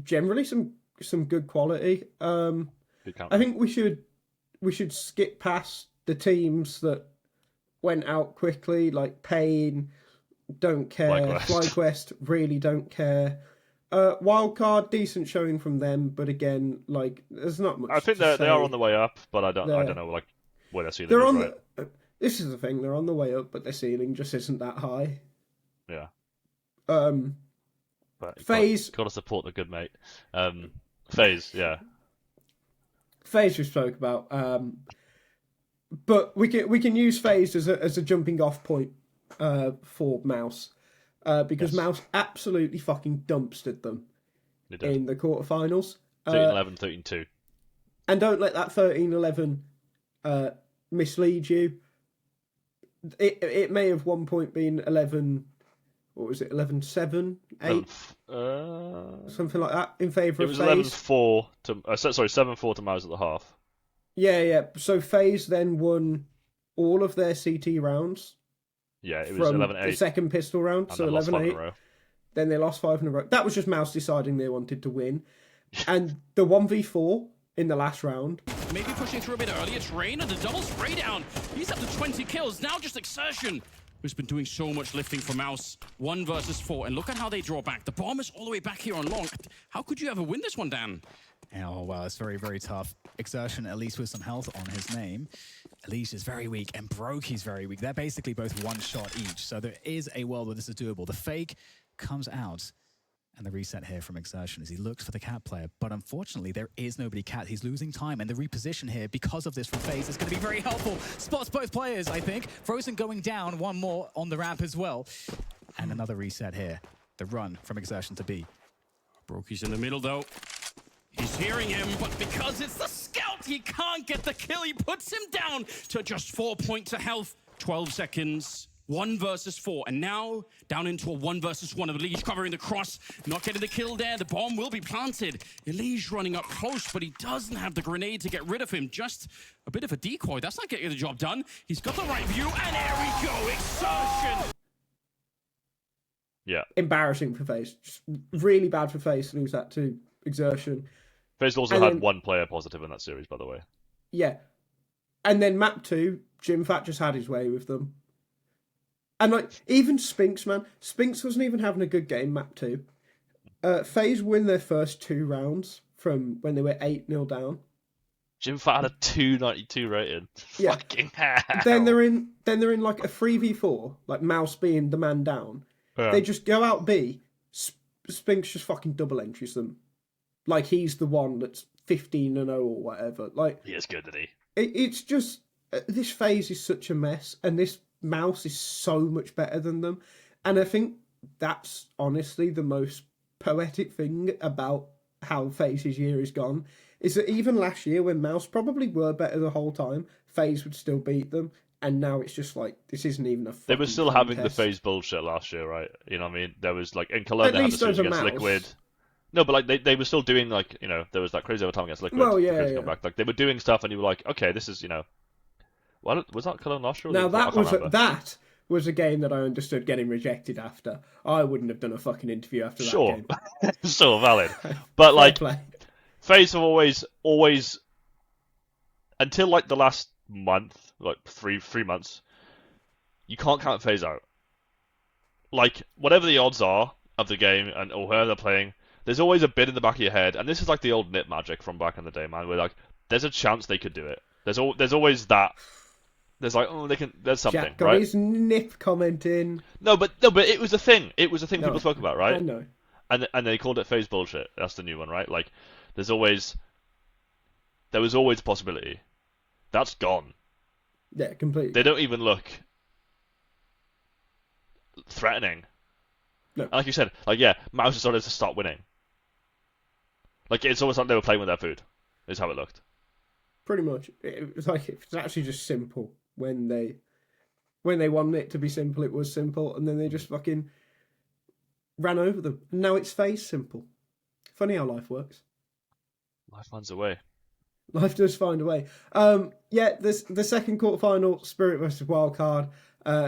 S1: generally some good quality. I think we should skip past the teams that went out quickly, like Pain, don't care. FlyQuest, really don't care. Wildcard, decent showing from them, but again, like there's not much.
S2: I think they are on the way up, but I don't know like where they're ceiling
S1: they're
S2: is,
S1: on
S2: right?
S1: This is the thing, they're on the way up, but their ceiling just isn't that high.
S2: Yeah.
S1: But FaZe
S2: gotta support the good mate. FaZe, yeah.
S1: FaZe we spoke about. But we can use FaZe as a jumping off point for MOUZ. Because MOUZ absolutely fucking dumpstered them in the quarterfinals.
S2: 13-11, 13-2.
S1: And don't let that 13-11 mislead you. It may have one point been 11. What was it? 11-7, 8, something like that in favour of FaZe.
S2: It was 11-4 to 7-4 to MOUZ at the half. Yeah.
S1: So FaZe then won all of their CT rounds.
S2: Yeah, it was 11-8.
S1: The second pistol round, so 11-8. Then they lost 5 in a row. That was just MOUZ deciding they wanted to win. And the 1v4 in the last round.
S4: Maybe pushing through a bit early. It's Rain and the double spray down. He's up to 20 kills. Now just Exertion, who's been doing so much lifting for MOUZ. 1 versus 4. And look at how they draw back. The bomb is all the way back here on long. How could you ever win this one, Dan?
S5: Oh, well, it's very, very tough. Exertion, at least with some health on his name. Elliott is very weak, and broky's very weak. They're basically both one shot each, so there is a world where this is doable. The fake comes out, and the reset here from Exertion as he looks for the cat player. But unfortunately, there is nobody cat. He's losing time, and the reposition here, because of this from FaZe, is going to be very helpful. Spots both players, I think. Frozen going down, one more on the ramp as well. And another reset here. The run from Exertion to B.
S4: broky's in the middle, though. He's hearing him, but because it's the scout, he can't get the kill. He puts him down to just 4 points of health. 12 seconds, 1 versus 4. And now down into a 1 versus 1. Elliott covering the cross, not getting the kill there. The bomb will be planted. Elliott running up close, but he doesn't have the grenade to get rid of him. Just a bit of a decoy. That's not getting the job done. He's got the right view, and there we go. Exertion.
S2: Yeah.
S1: Embarrassing for FaZe. Just really bad for FaZe to lose that to Exertion.
S2: FaZe also had one player positive in that series, by the way.
S1: Yeah. And then map 2, Jimfat just had his way with them. And like, even Spinks, man. Spinks wasn't even having a good game, map 2. FaZe win their first 2 rounds from when they were 8-0 down.
S2: Jimfat had a 292 rating.
S1: Yeah.
S2: Fucking hell.
S1: Then they're in like a 3v4, like MOUZ being the man down.
S2: Yeah.
S1: They just go out B. Spinks just fucking double entries them. Like he's the one that's 15-0 or whatever. Like
S2: he is good, isn't he?
S1: It's just this FaZe is such a mess, and this MOUZ is so much better than them. And I think that's honestly the most poetic thing about how FaZe's year is gone. Is that even last year, when MOUZ probably were better the whole time, FaZe would still beat them. And now it's just like, this isn't even a fucking
S2: They were still
S1: contest.
S2: having the FaZe bullshit last year, right? You know what I mean? There was like in Cologne,
S1: At
S2: they had the
S1: least
S2: series
S1: over
S2: against
S1: MOUZ.
S2: Liquid. No, but like they were still doing like, you know, there was that crazy overtime against Liquid.
S1: Well, yeah,
S2: Come back. Like they were doing stuff, and you were like, okay, this is, you know, what was that Cologne last year?
S1: Now that was a game that I understood getting rejected after. I wouldn't have done a fucking interview after that game.
S2: Sure, valid. But like,
S1: play.
S2: FaZe have always until like the last month, like three months, you can't count FaZe out. Like whatever the odds are of the game and or whoever they're playing, there's always a bit in the back of your head, and this is like the old nip magic from back in the day, man. Where like, there's a chance they could do it. There's always that. There's like, oh, they can. There's something,
S1: Jack got
S2: right?
S1: his nip comment in.
S2: No, but it was a thing. It was a thing people spoke about, right?
S1: I know.
S2: And they called it FaZe bullshit. That's the new one, right? Like, there was always a possibility. That's gone.
S1: Yeah, completely.
S2: They don't even look threatening.
S1: No.
S2: And like you said, like yeah, MOUZ decided to stop winning. Like it's almost like they were playing with their food. Is how it looked.
S1: Pretty much. It was like it's actually just simple. When they wanted it to be simple, it was simple, and then they just fucking ran over them. And now it's FaZe simple. Funny how life works.
S2: Life finds a way.
S1: Life does find a way. Yeah, the second quarterfinal, Spirit versus Wildcard,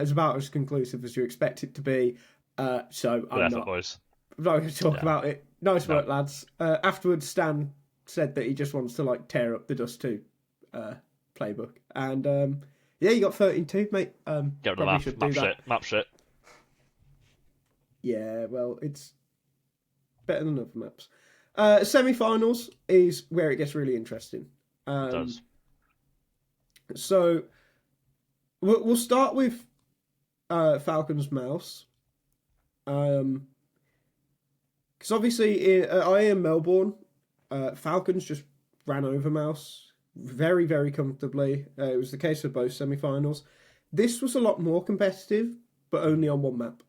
S1: is about as conclusive as you expect it to be. So I'm not going to talk about it. Nice work, lads. Afterwards, Stan said that he just wants to like tear up the Dust 2 playbook, and yeah, you got 13-2, mate.
S2: Get rid of the map shit.
S1: Yeah, well, it's better than other maps. Semi-finals is where it gets really interesting.
S2: It does.
S1: So we'll start with Falcons MOUZ. Because obviously I am Melbourne. Falcons just ran over MOUZ very, very comfortably. It was the case for both semi-finals. This was a lot more competitive, but only on one map.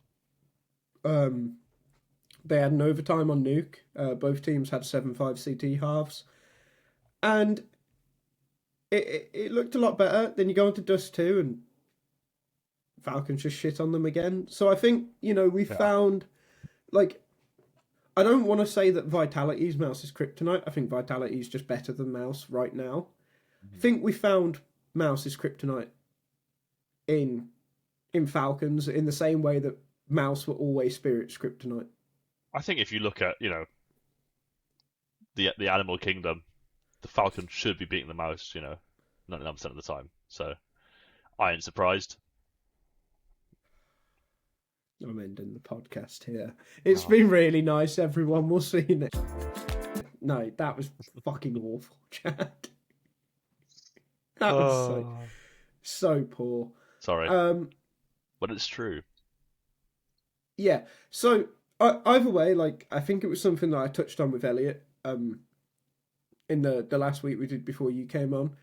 S1: They had an overtime on Nuke. Both teams had 7-5 CT halves. And it looked a lot better. Then you go into Dust 2 and Falcons just shit on them again. So I think, we found, like, I don't want to say that Vitality's MOUZ's kryptonite. I think Vitality is just better than MOUZ right now. I think we found MOUZ's kryptonite in Falcons in the same way that MOUZ were always Spirit's kryptonite.
S2: I think if you look at, the Animal Kingdom, the Falcons should be beating the MOUZ, 99% of the time. So I ain't surprised.
S1: I'm ending the podcast here. It's been really nice, everyone. We'll see you next. No, that was fucking awful, Chad. That was so poor.
S2: Sorry. But it's true.
S1: Yeah. So either way, like, I think it was something that I touched on with Elliott in the last week we did before you came on.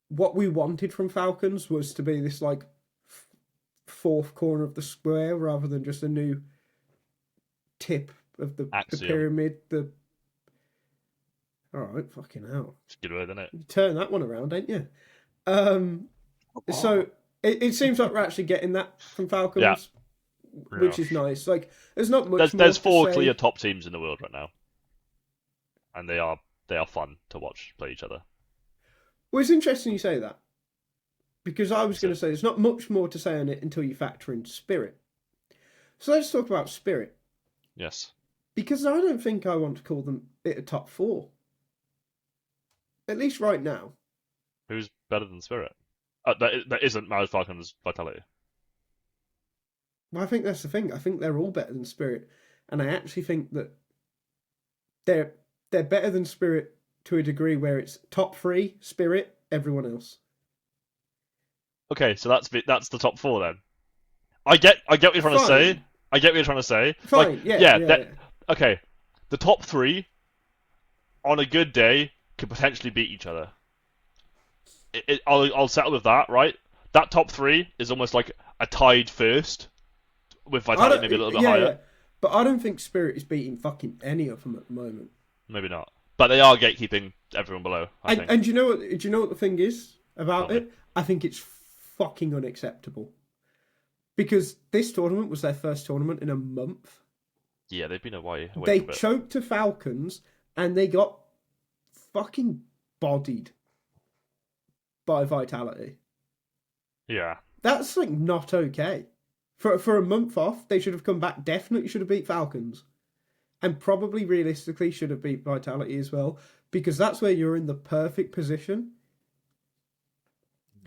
S1: What we wanted from Falcons was to be this like fourth corner of the square rather than just a new tip of the pyramid. All right, fucking hell.
S2: It's a good word, isn't it?
S1: You turn that one around, ain't you? So it seems like we're actually getting that from Falcons, which is nice. Like, there's not much.
S2: There's four clear top teams in the world right now, and they are fun to watch play each other.
S1: Well, it's interesting you say that, because I was going to say there's not much more to say on it until you factor in Spirit. So let's talk about Spirit.
S2: Yes. Because
S1: I don't think I want to call them it a top 4. At least right now.
S2: Who's better than Spirit? That isn't MOUZ, Falcons, Vitality.
S1: Well, I think that's the thing. I think they're all better than Spirit. And I actually think that they're better than Spirit to a degree where it's top 3, Spirit, everyone else.
S2: Okay, so that's the top 4 then. I get what you're trying to say. I get what you're trying to say.
S1: Fine,
S2: like,
S1: yeah.
S2: Okay, the top 3 on a good day could potentially beat each other. I'll settle with that, right? That top 3 is almost like a tied first, with Vitality maybe a little bit higher. Yeah.
S1: But I don't think Spirit is beating fucking any of them at the moment.
S2: Maybe not. But they are gatekeeping everyone below, I think.
S1: And do you know what the thing is about it? I think it's fucking unacceptable. Because this tournament was their first tournament in a month.
S2: Yeah, they've been away
S1: They
S2: from it.
S1: choked to Falcons and they got fucking bodied by Vitality.
S2: Yeah.
S1: That's like not okay. For a month off, they should have come back, definitely should have beat Falcons. And probably realistically should have beat Vitality as well. Because that's where you're in the perfect position.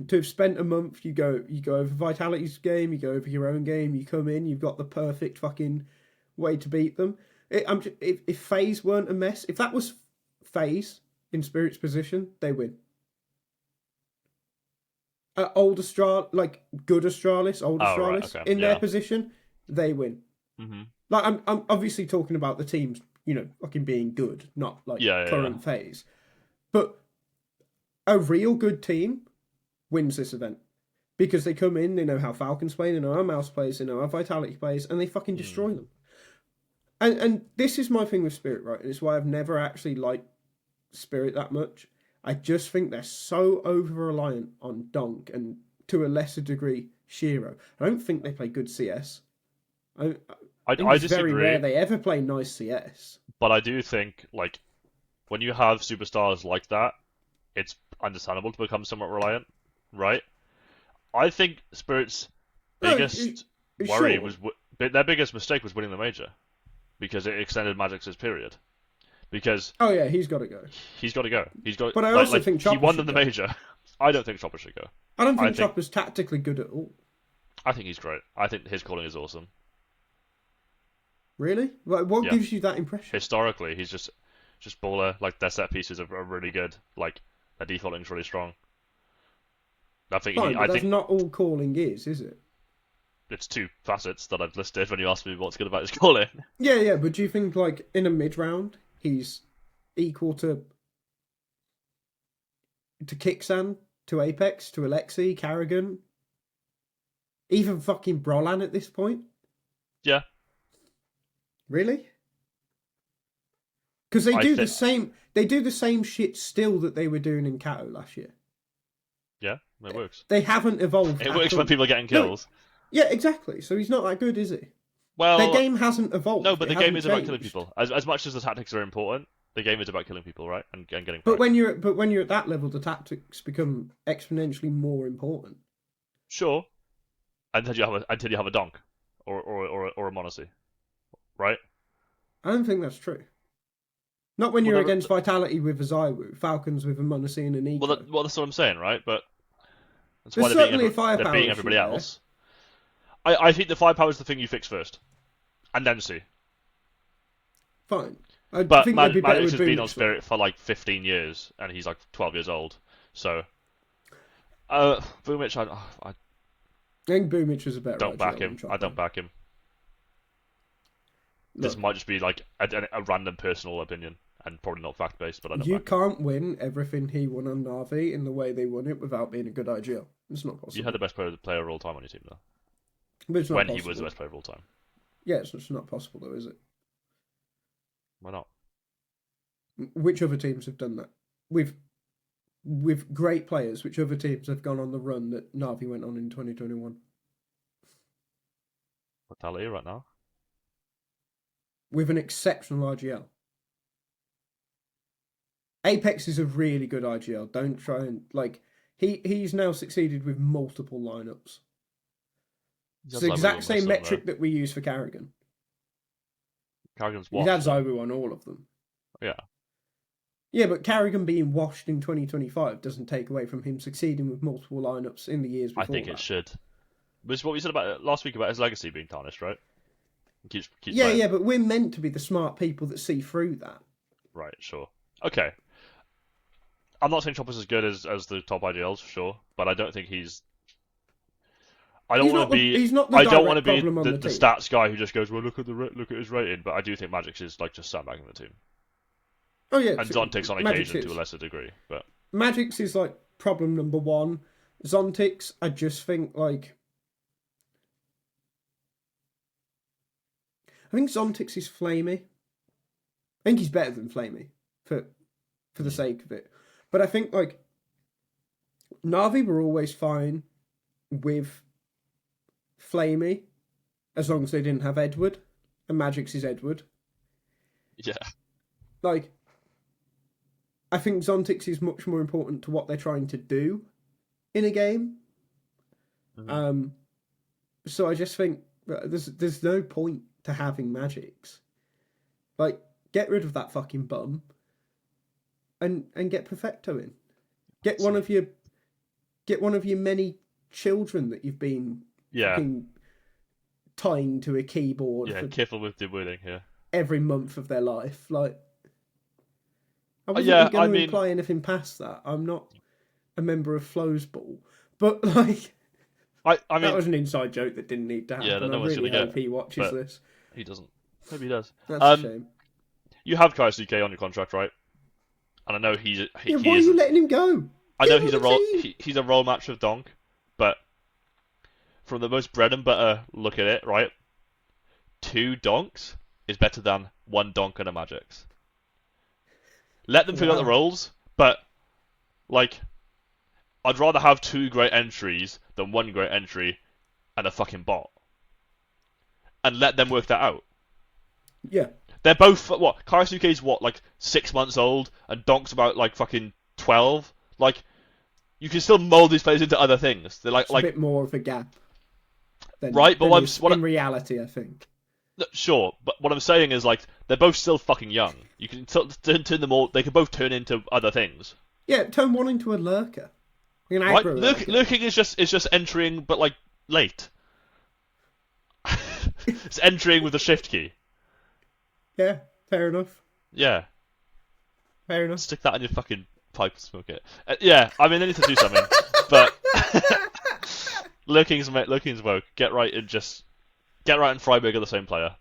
S1: To have spent a month, you go over Vitality's game, you go over your own game, you come in, you've got the perfect fucking way to beat them. If FaZe weren't a mess, if that was FaZe in Spirit's position, they win. Good Astralis, in their position, they win.
S2: Mm-hmm.
S1: Like, I'm obviously talking about the teams, fucking being good, not like current FaZe. But a real good team wins this event. Because they come in, they know how Falcons play, they know how MOUZ plays, they know how Vitality plays, and they fucking destroy them. And this is my thing with Spirit, right? And it's why I've never actually liked Spirit that much. I just think they're so over-reliant on Donk and, to a lesser degree, Shiro. I don't think they play good CS. I think it's very rare they ever play nice CS.
S2: But I do think, like, when you have superstars like that, it's understandable to become somewhat reliant, right? I think Spirit's biggest worry their biggest mistake was winning the major, because it extended Magic's period. Because
S1: oh yeah, he's got to go.
S2: He's got to go. He's got.
S1: But I also think Chopper
S2: he won them
S1: should
S2: the
S1: go.
S2: major. I don't think Chopper should go.
S1: I don't think Chopper's tactically good at all.
S2: I think he's great. I think his calling is awesome.
S1: Really? What gives you that impression?
S2: Historically, he's just baller. Like, their set pieces are really good. Like, their defaulting is really strong. I think
S1: Fine, but that's not all calling is it?
S2: It's 2 facets that I've listed when you asked me what's good about his calling.
S1: Yeah, but do you think, like, in a mid-round, he's equal to Kixan, to Apex, to Alexi, Carrigan, even fucking Brolan at this point?
S2: Yeah.
S1: Really? Because they do the same shit still that they were doing in Kato last year.
S2: Yeah, it works.
S1: They haven't evolved.
S2: It works when people are getting kills.
S1: No, yeah, exactly. So he's not that good, is he?
S2: Well,
S1: their game hasn't evolved.
S2: No, but the game is about killing
S1: changed.
S2: people. As much as the tactics are important, the game is about killing people, right? And getting.
S1: But when you're at that level, the tactics become exponentially more important.
S2: Sure. Until you have a donk or a monacy, right?
S1: I don't think that's true. Not when you're against Vitality with a ZywOo, Falcons with a monacy and an Eco.
S2: Well, that's what I'm saying, right? But that's
S1: There's
S2: why
S1: certainly a
S2: they're
S1: firepower
S2: beating everybody else. I think the firepower is the thing you fix first, and then see.
S1: Fine.
S2: But
S1: think
S2: Magic
S1: has
S2: been on Spirit for like 15 years, and he's like 12 years old. So, Boomich, I
S1: think Boomich was a better.
S2: Don't back him. I don't back him. This might just be like a random personal opinion, and probably not fact based, but I don't.
S1: You can't win everything he won on Na'Vi in the way they won it without being a good IGL. It's not possible.
S2: You had the best player of all time on your team, though.
S1: But it's not
S2: when
S1: possible.
S2: he was the best player of all time.
S1: Yeah, it's just not possible, though, is it?
S2: Why not?
S1: Which other teams have done that? With great players, which other teams have gone on the run that Na'Vi went on in 2021?
S2: Vitality right now.
S1: With an exceptional IGL. Apex is a really good IGL. Don't try and he's now succeeded with multiple lineups. It's the exact same metric that we use for Carrigan.
S2: Carrigan's
S1: washed. He's had ZywOo on all of them.
S2: Yeah.
S1: Yeah, but Carrigan being washed in 2025 doesn't take away from him succeeding with multiple lineups in the years before.
S2: I think it should. Which is what we said about last week about his legacy being tarnished, right? Keeps
S1: yeah, but we're meant to be the smart people that see through that.
S2: Right, sure. Okay. I'm not saying Chopper's as good as the top IGLs, for sure, but I don't think he's... I don't want to be the stats guy who just goes, well, look at his rating, but I do think Magic's is like just sandbagging the team.
S1: Oh yeah,
S2: and Zontix on occasion to a lesser degree, but
S1: Magic's is like problem number one. Zontix, I just think like I think Zontix is flamey. I think he's better than flamey for the sake of it, but I think like Na'Vi were always fine with flamey as long as they didn't have Edward, and Magic's is Edward.
S2: Yeah,
S1: like. I think Zontix is much more important to what they're trying to do in a game. Mm-hmm. So I just think there's no point to having Magics. Like, get rid of that fucking bum and get Perfecto in. Get one of your many children that you've been fucking tying to a keyboard.
S2: Yeah, careful with dewooding here.
S1: Every month of their life, like. I wasn't going to imply anything past that. I'm not a member of Flow's Ball, but like, I mean, that was an inside joke that didn't need to happen.
S2: Yeah,
S1: I really hope he watches this.
S2: He doesn't. Maybe he does.
S1: That's a shame.
S2: You have Kaisuke on your contract, right? And I know
S1: why are you letting him go?
S2: I know he's a role match with Donk, but from the most bread and butter look at it, right? 2 donks is better than 1 donk and a Magix. Let them figure out the roles, but, like, I'd rather have 2 great entries than 1 great entry and a fucking bot. And let them work that out.
S1: Yeah.
S2: They're both, Kaisuke's like 6 months old, and Donk's about, like, fucking 12. Like, you can still mould these players into other things. They're like
S1: a bit more of a gap. than,
S2: Right, but
S1: than is in reality, I think.
S2: No, sure, but what I'm saying is like they're both still fucking young. You can turn them all. They can both turn into other things.
S1: Yeah, turn one into a lurker. An
S2: Right,
S1: aggro lurker.
S2: lurking is just entering, but like late. It's entering with a shift key.
S1: Yeah, fair enough.
S2: Yeah.
S1: Fair enough.
S2: Stick that in your fucking pipe and smoke it. Yeah, I mean they need to do something, but lurking's woke. Get right and Freiburg are the same player.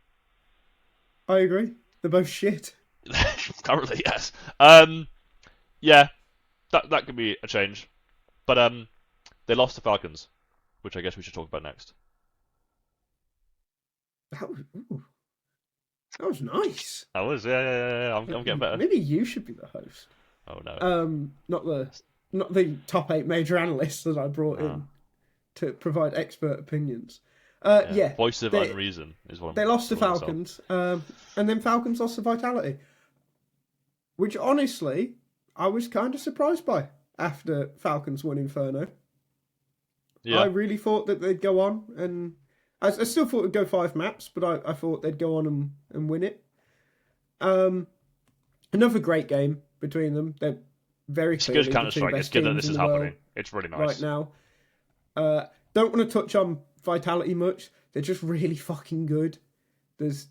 S1: I agree. They're both shit.
S2: Currently, yes. Yeah, that could be a change, but they lost to Falcons, which I guess we should talk about next.
S1: That was nice.
S2: That was yeah. I'm getting better.
S1: Maybe you should be the host.
S2: Oh no.
S1: Not the top 8 major analysts that I brought in to provide expert opinions. Yeah.
S2: Voice of unreason is what
S1: they lost to Falcons, and then Falcons lost to Vitality, which honestly I was kind of surprised by after Falcons won Inferno.
S2: Yeah.
S1: I really thought that they'd go on, and I still thought it'd go 5 maps, but I thought they'd go on and win it. Another great game between them. They're very clearly
S2: good Counter-Strike. It's good that this is happening. It's really nice
S1: right now. Don't want to touch on Vitality much. They're just really fucking good. There's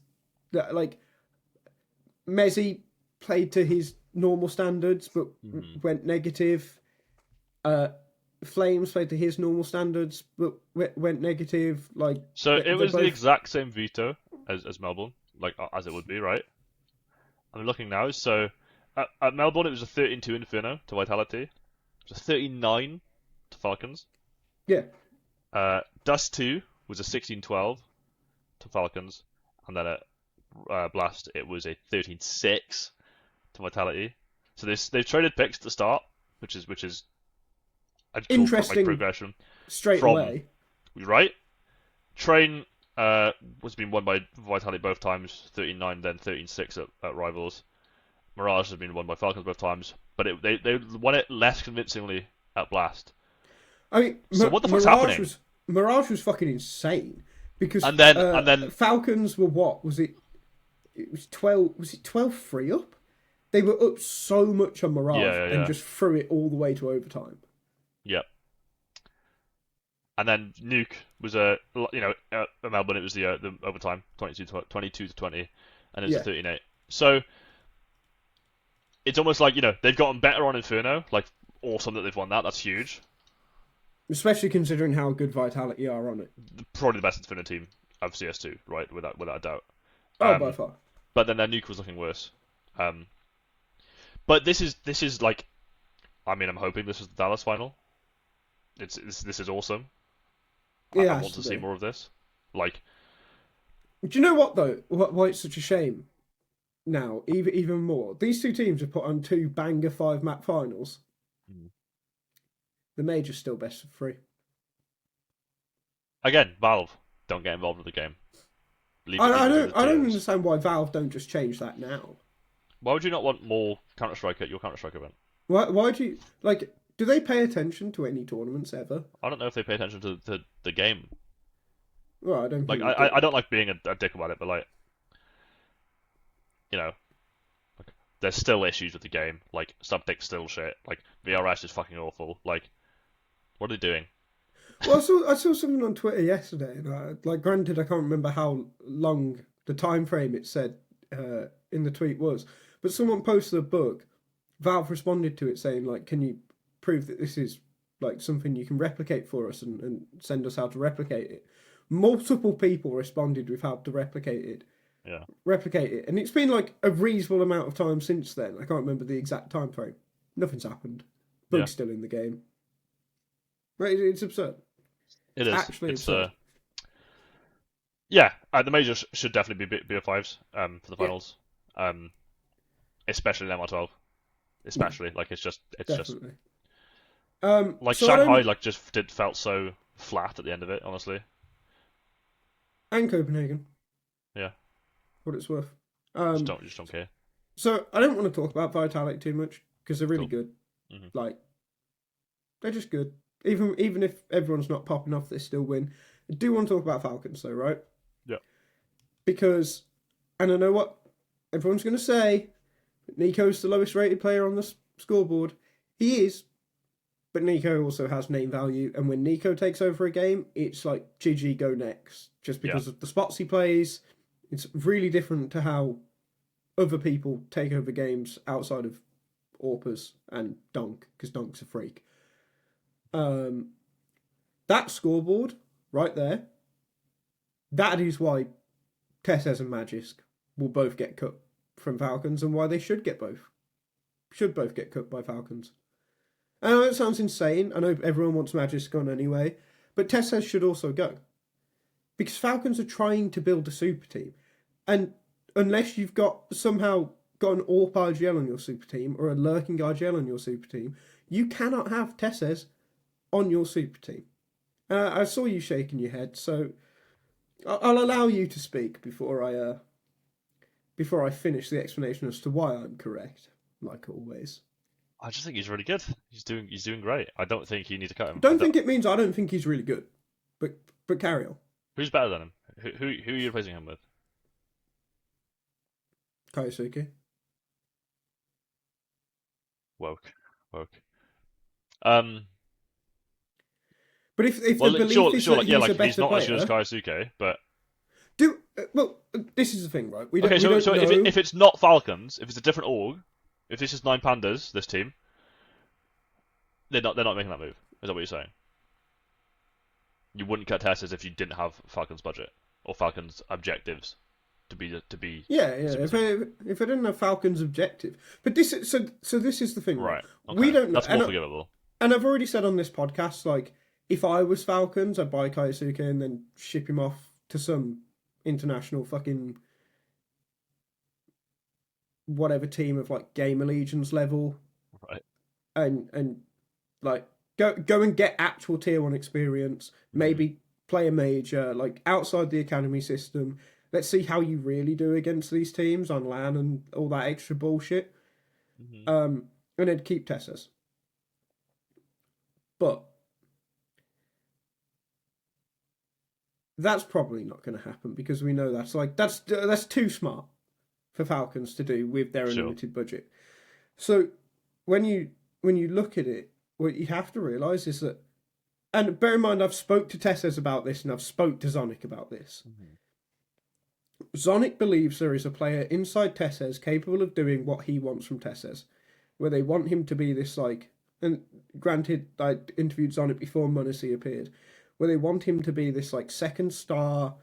S1: like Mezzi played to his normal standards, but went negative. Flames played to his normal standards, but went negative. Like
S2: so, it was the exact same veto as Melbourne, like as it would be, right? I'm looking now. So at Melbourne, it was a 13-2 Inferno to Vitality. It was a 39 to Falcons.
S1: Yeah.
S2: Dust 2 was a 16-12 to Falcons, and then at Blast it was a 13-6 to Vitality. So they've traded picks at the start, which is
S1: interesting
S2: progression
S1: straight away.
S2: Right? Train was been won by Vitality both times, 13-9, then 13-6 at Rivals. Mirage has been won by Falcons both times, but they won it less convincingly at Blast.
S1: I mean,
S2: so what the fuck's happening?
S1: Mirage was fucking insane because
S2: and then
S1: Falcons were what was it? It was 12. Was it 12-3 up? They were up so much on Mirage and just threw it all the way to overtime.
S2: Yep. And then Nuke was at Melbourne. It was the overtime 22-20, and it was a 13-8. So it's almost like they've gotten better on Inferno. Like awesome that they've won that. That's huge.
S1: Especially considering how good Vitality are on it.
S2: Probably the best Inferno team of CS2, right? Without a doubt.
S1: By far.
S2: But then their Nuke was looking worse. But this is like, I mean, I'm hoping this is the Dallas final. This is awesome.
S1: Yeah,
S2: I want to see more of this. Like,
S1: do you know what though? Why it's such a shame? Now, even more, these two teams have put on 2 banger 5-map finals. The major's still best of 3.
S2: Again, Valve don't get involved with the game.
S1: I don't understand why Valve don't just change that now.
S2: Why would you not want more Counter-Strike at your Counter-Strike event?
S1: Why do you like? Do they pay attention to any tournaments ever?
S2: I don't know if they pay attention to the game.
S1: Well, I don't.
S2: Like I don't like being a dick about it, but like, there's still issues with the game. Like Subtick's still shit. Like VRS is fucking awful. Like, what are they doing?
S1: Well, I saw something on Twitter yesterday, and granted, I can't remember how long the time frame it said in the tweet was, but someone posted a bug. Valve responded to it saying, like, can you prove that this is like something you can replicate for us and send us how to replicate it? Multiple people responded with how to replicate it.
S2: Yeah.
S1: Replicate it. And it's been like a reasonable amount of time since then. I can't remember the exact time frame. Nothing's happened. Bug's still in the game. Right, it's absurd.
S2: It is.
S1: Actually absurd.
S2: Yeah, the majors should definitely be BO5s for the finals. Especially in MR12. Especially. Like it's
S1: definitely.
S2: like
S1: so
S2: Shanghai felt so flat at the end of it, honestly.
S1: And Copenhagen.
S2: Yeah.
S1: What it's worth.
S2: Just don't care.
S1: So I don't want to talk about Vitality too much because they're really
S2: Cool.
S1: good.
S2: Mm-hmm.
S1: Like they're just good. Even if everyone's not popping off, they still win. I do want to talk about Falcons, though, right?
S2: Yeah.
S1: Because, and I know what everyone's going to say, Nico's the lowest rated player on the scoreboard. He is, but Nico also has name value, and when Nico takes over a game, it's like GG, go next. Just because of the spots he plays, it's really different to how other people take over games outside of Orpers and Donk, because Donk's a freak. That scoreboard right there, that is why TeSeS and Magisk will both get cut from Falcons, and why they should both get cut by Falcons. I know it sounds insane. I know everyone wants Magisk gone anyway, but TeSeS should also go. Because Falcons are trying to build a super team. And unless you've somehow got an AWP RGL on your super team, or a lurking RGL on your super team, you cannot have TeSeS on your super team. I saw you shaking your head, so I'll allow you to speak before I finish the explanation as to why I'm correct, like always.
S2: I just think he's really good. He's doing great. I don't think you need to cut him.
S1: Don't think it means I don't think he's really good, but carry on.
S2: Who's better than him? Who are you replacing him with?
S1: Kaisuke.
S2: Woke.
S1: But if the belief is that he's a better
S2: he's not
S1: player,
S2: as good as Kaisuke, but
S1: this is the thing, right?
S2: So if it's not Falcons, if it's a different org, if this is 9 Pandas, this team, they're not making that move. Is that what you're saying? You wouldn't cut TeSeS if you didn't have Falcons budget or Falcons objectives to be.
S1: Yeah. If I didn't have Falcons objective, but this is the thing,
S2: right? Okay.
S1: We don't know.
S2: That's more forgivable.
S1: And I've already said on this podcast, like, if I was Falcons, I'd buy Kaisuke and then ship him off to some international fucking whatever team of like Gamer Legions level,
S2: right?
S1: And like go and get actual tier 1 experience. Maybe play a major, like outside the academy system. Let's see how you really do against these teams on LAN and all that extra bullshit. And then keep TeSeS. But that's probably not going to happen because we know that's too smart for Falcons to do with their unlimited budget. So when you look at it, what you have to realise is that, and bear in mind, I've spoke to TeSeS about this and I've spoke to Zonic about this. Zonic believes there is a player inside TeSeS capable of doing what he wants from TeSeS, where they want him to be this like, and granted, I interviewed Zonic before Munacy appeared, where they want him to be this like second star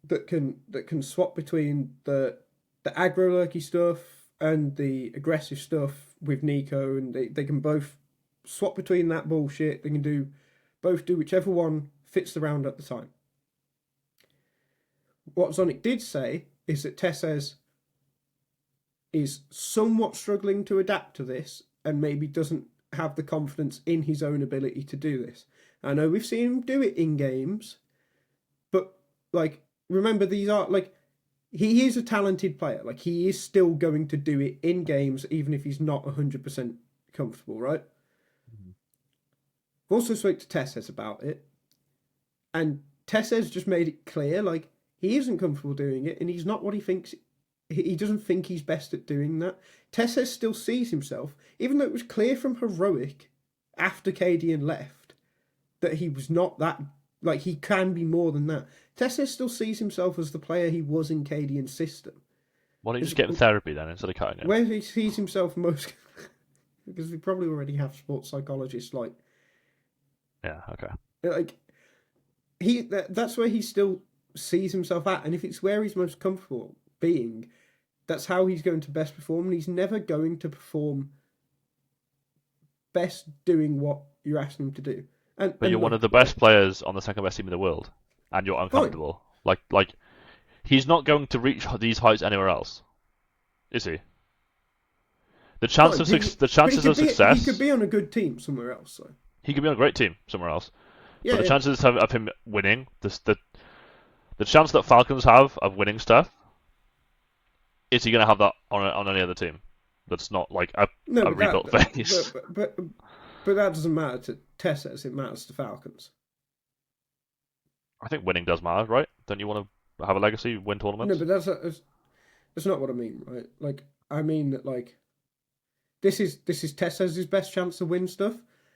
S1: that can swap between the aggro lurky stuff and the aggressive stuff with Nico, and they can both swap between that bullshit. They can both do whichever one fits the round at the time. What Zonic did say is that TeSeS is somewhat struggling to adapt to this and maybe doesn't have the confidence in his own ability to do this. I know we've seen him do it in games, but like, remember, these are like, he is a talented player. Like, he is still going to do it in games, even if he's not 100% comfortable, right? I've also spoke to TeSeS about it, and TeSeS just made it clear, like, he isn't comfortable doing it, and he's not what he thinks. He doesn't think he's best at doing that. TeSeS still sees himself, even though it was clear from Heroic after Cadian left that he was not that, like, he can be more than that. TeSeS still sees himself as the player he was in Cadian's system.
S2: Why don't you just get therapy then instead of cutting it?
S1: Where he sees himself most, because we probably already have sports psychologists, like,
S2: yeah, okay,
S1: like, that's where he still sees himself at, and if it's where he's most comfortable being, that's how he's going to best perform, and he's never going to perform best doing what you're asking him to do.
S2: But you're one of the best players on the second best team in the world, and you're uncomfortable. Fine. Like he's not going to reach these heights anywhere else, is he? The chances of success.
S1: He could be on a good team somewhere else. So.
S2: He could be on a great team somewhere else.
S1: Yeah,
S2: but the chances of him winning, the chance that Falcons have of winning stuff, is he going to have that on any other team? That's not like a rebuilt FaZe.
S1: But that doesn't matter to TeSeS. It matters to Falcons.
S2: I think winning does matter, right? Don't you want to have a legacy, win tournaments?
S1: No, but that's not what I mean, right? Like, I mean that, like, this is TeSeS' best chance to win stuff.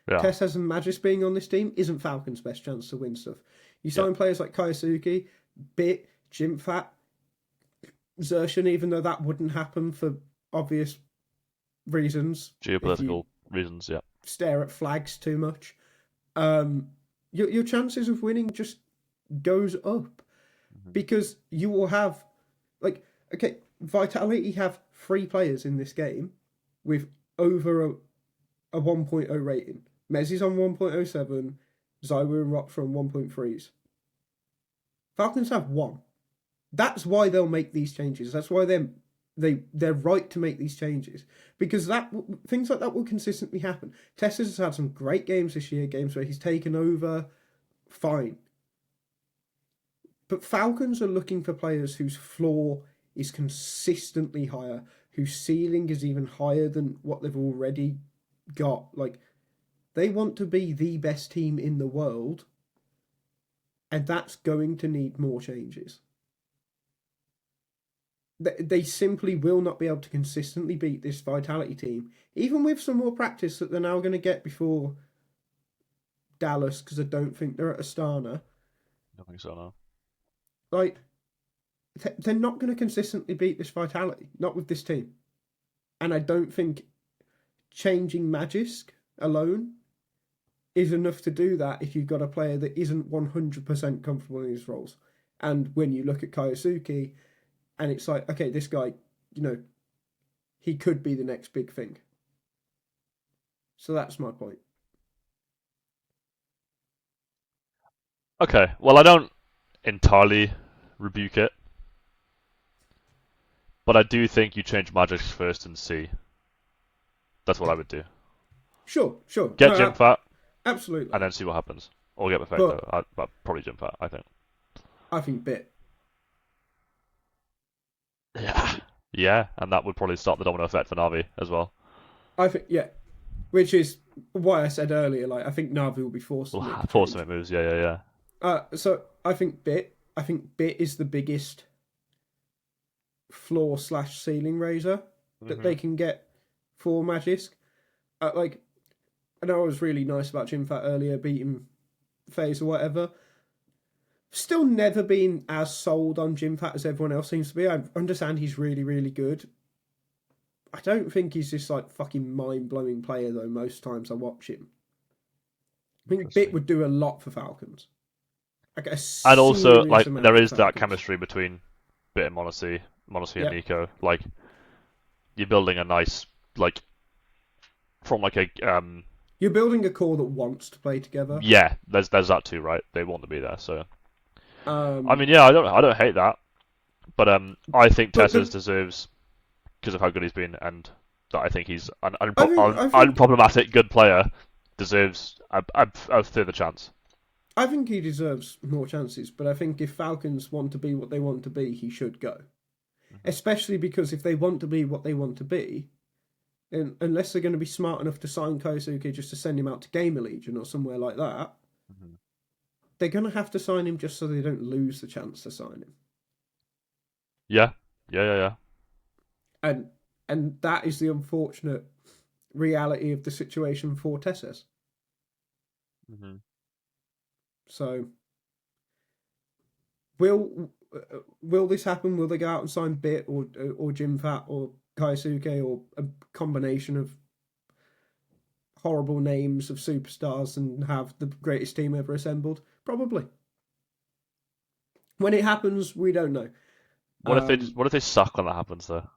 S2: Yeah.
S1: TeSeS and Magis being on this team isn't Falcons' best chance to win stuff. You sign players like Kaisuke, Bit, Jimfat, Xertion, even though that wouldn't happen for obvious reasons.
S2: Geopolitical reasons, yeah.
S1: Stare at flags too much. Your chances of winning just goes up. Because you will have, like, okay, Vitality have 3 players in this game with over a 1.0 rating. Mezzi's on 1.07, ZywOo and Rock's on 1.3s. Falcons have 1. That's why they'll make these changes. That's why they're right to make these changes. Because things like that will consistently happen. TeSeS has had some great games this year, games where he's taken over, fine. But Falcons are looking for players whose floor is consistently higher, whose ceiling is even higher than what they've already got. Like, they want to be the best team in the world, and that's going to need more changes. They simply will not be able to consistently beat this Vitality team, even with some more practice that they're now going to get before Dallas, because I don't think they're at Astana.
S2: I don't think so, no.
S1: Like, they're not going to consistently beat this Vitality, not with this team. And I don't think changing Magisk alone is enough to do that if you've got a player that isn't 100% comfortable in his roles. And when you look at Kaisuke, and it's like, okay, this guy, you know, he could be the next big thing. So that's my point.
S2: Okay, well, I don't entirely rebuke it, but I do think you change Magic first and see. That's what I would do.
S1: Sure.
S2: Get Jimfat,
S1: absolutely,
S2: and then see what happens. Or get Perfecto, but probably Jimfat, I think.
S1: I think Bit.
S2: Yeah, and that would probably start the domino effect for Na'Vi as well.
S1: I think, yeah. Which is why I said earlier, like, I think Na'Vi will be forced to
S2: make moves, yeah.
S1: So I think Bit is the biggest floor/ceiling raiser that they can get for Magisk. Like, I know I was really nice about Jimfat earlier, beating FaZe or whatever. Still never been as sold on Jimfat as everyone else seems to be. I understand he's really, really good. I don't think he's this, like, fucking mind-blowing player, though, most times I watch him. I think Bit would do a lot for Falcons. Like,
S2: and also, like, there is that chemistry between Bit and Monacy and Nico. Like, you're building a nice, like, from like a
S1: you're building a core that wants to play together.
S2: Yeah, there's that too, right? They want to be there, so. I mean, yeah, I don't hate that, but I think TeSeS deserves, because of how good he's been, and that I think he's an unproblematic good player, deserves a further chance.
S1: I think he deserves more chances, but I think if Falcons want to be what they want to be, he should go. Especially because if they want to be what they want to be, unless they're going to be smart enough to sign Kaisuke just to send him out to Gamer Legion or somewhere like that, they're going to have to sign him just so they don't lose the chance to sign him.
S2: Yeah.
S1: And that is the unfortunate reality of the situation for TeSeS. So, will this happen? Will they go out and sign Bit or Jimfat or Kaisuke or a combination of horrible names of superstars and have the greatest team ever assembled? Probably. When it happens, we don't know.
S2: What if they suck when that happens, though?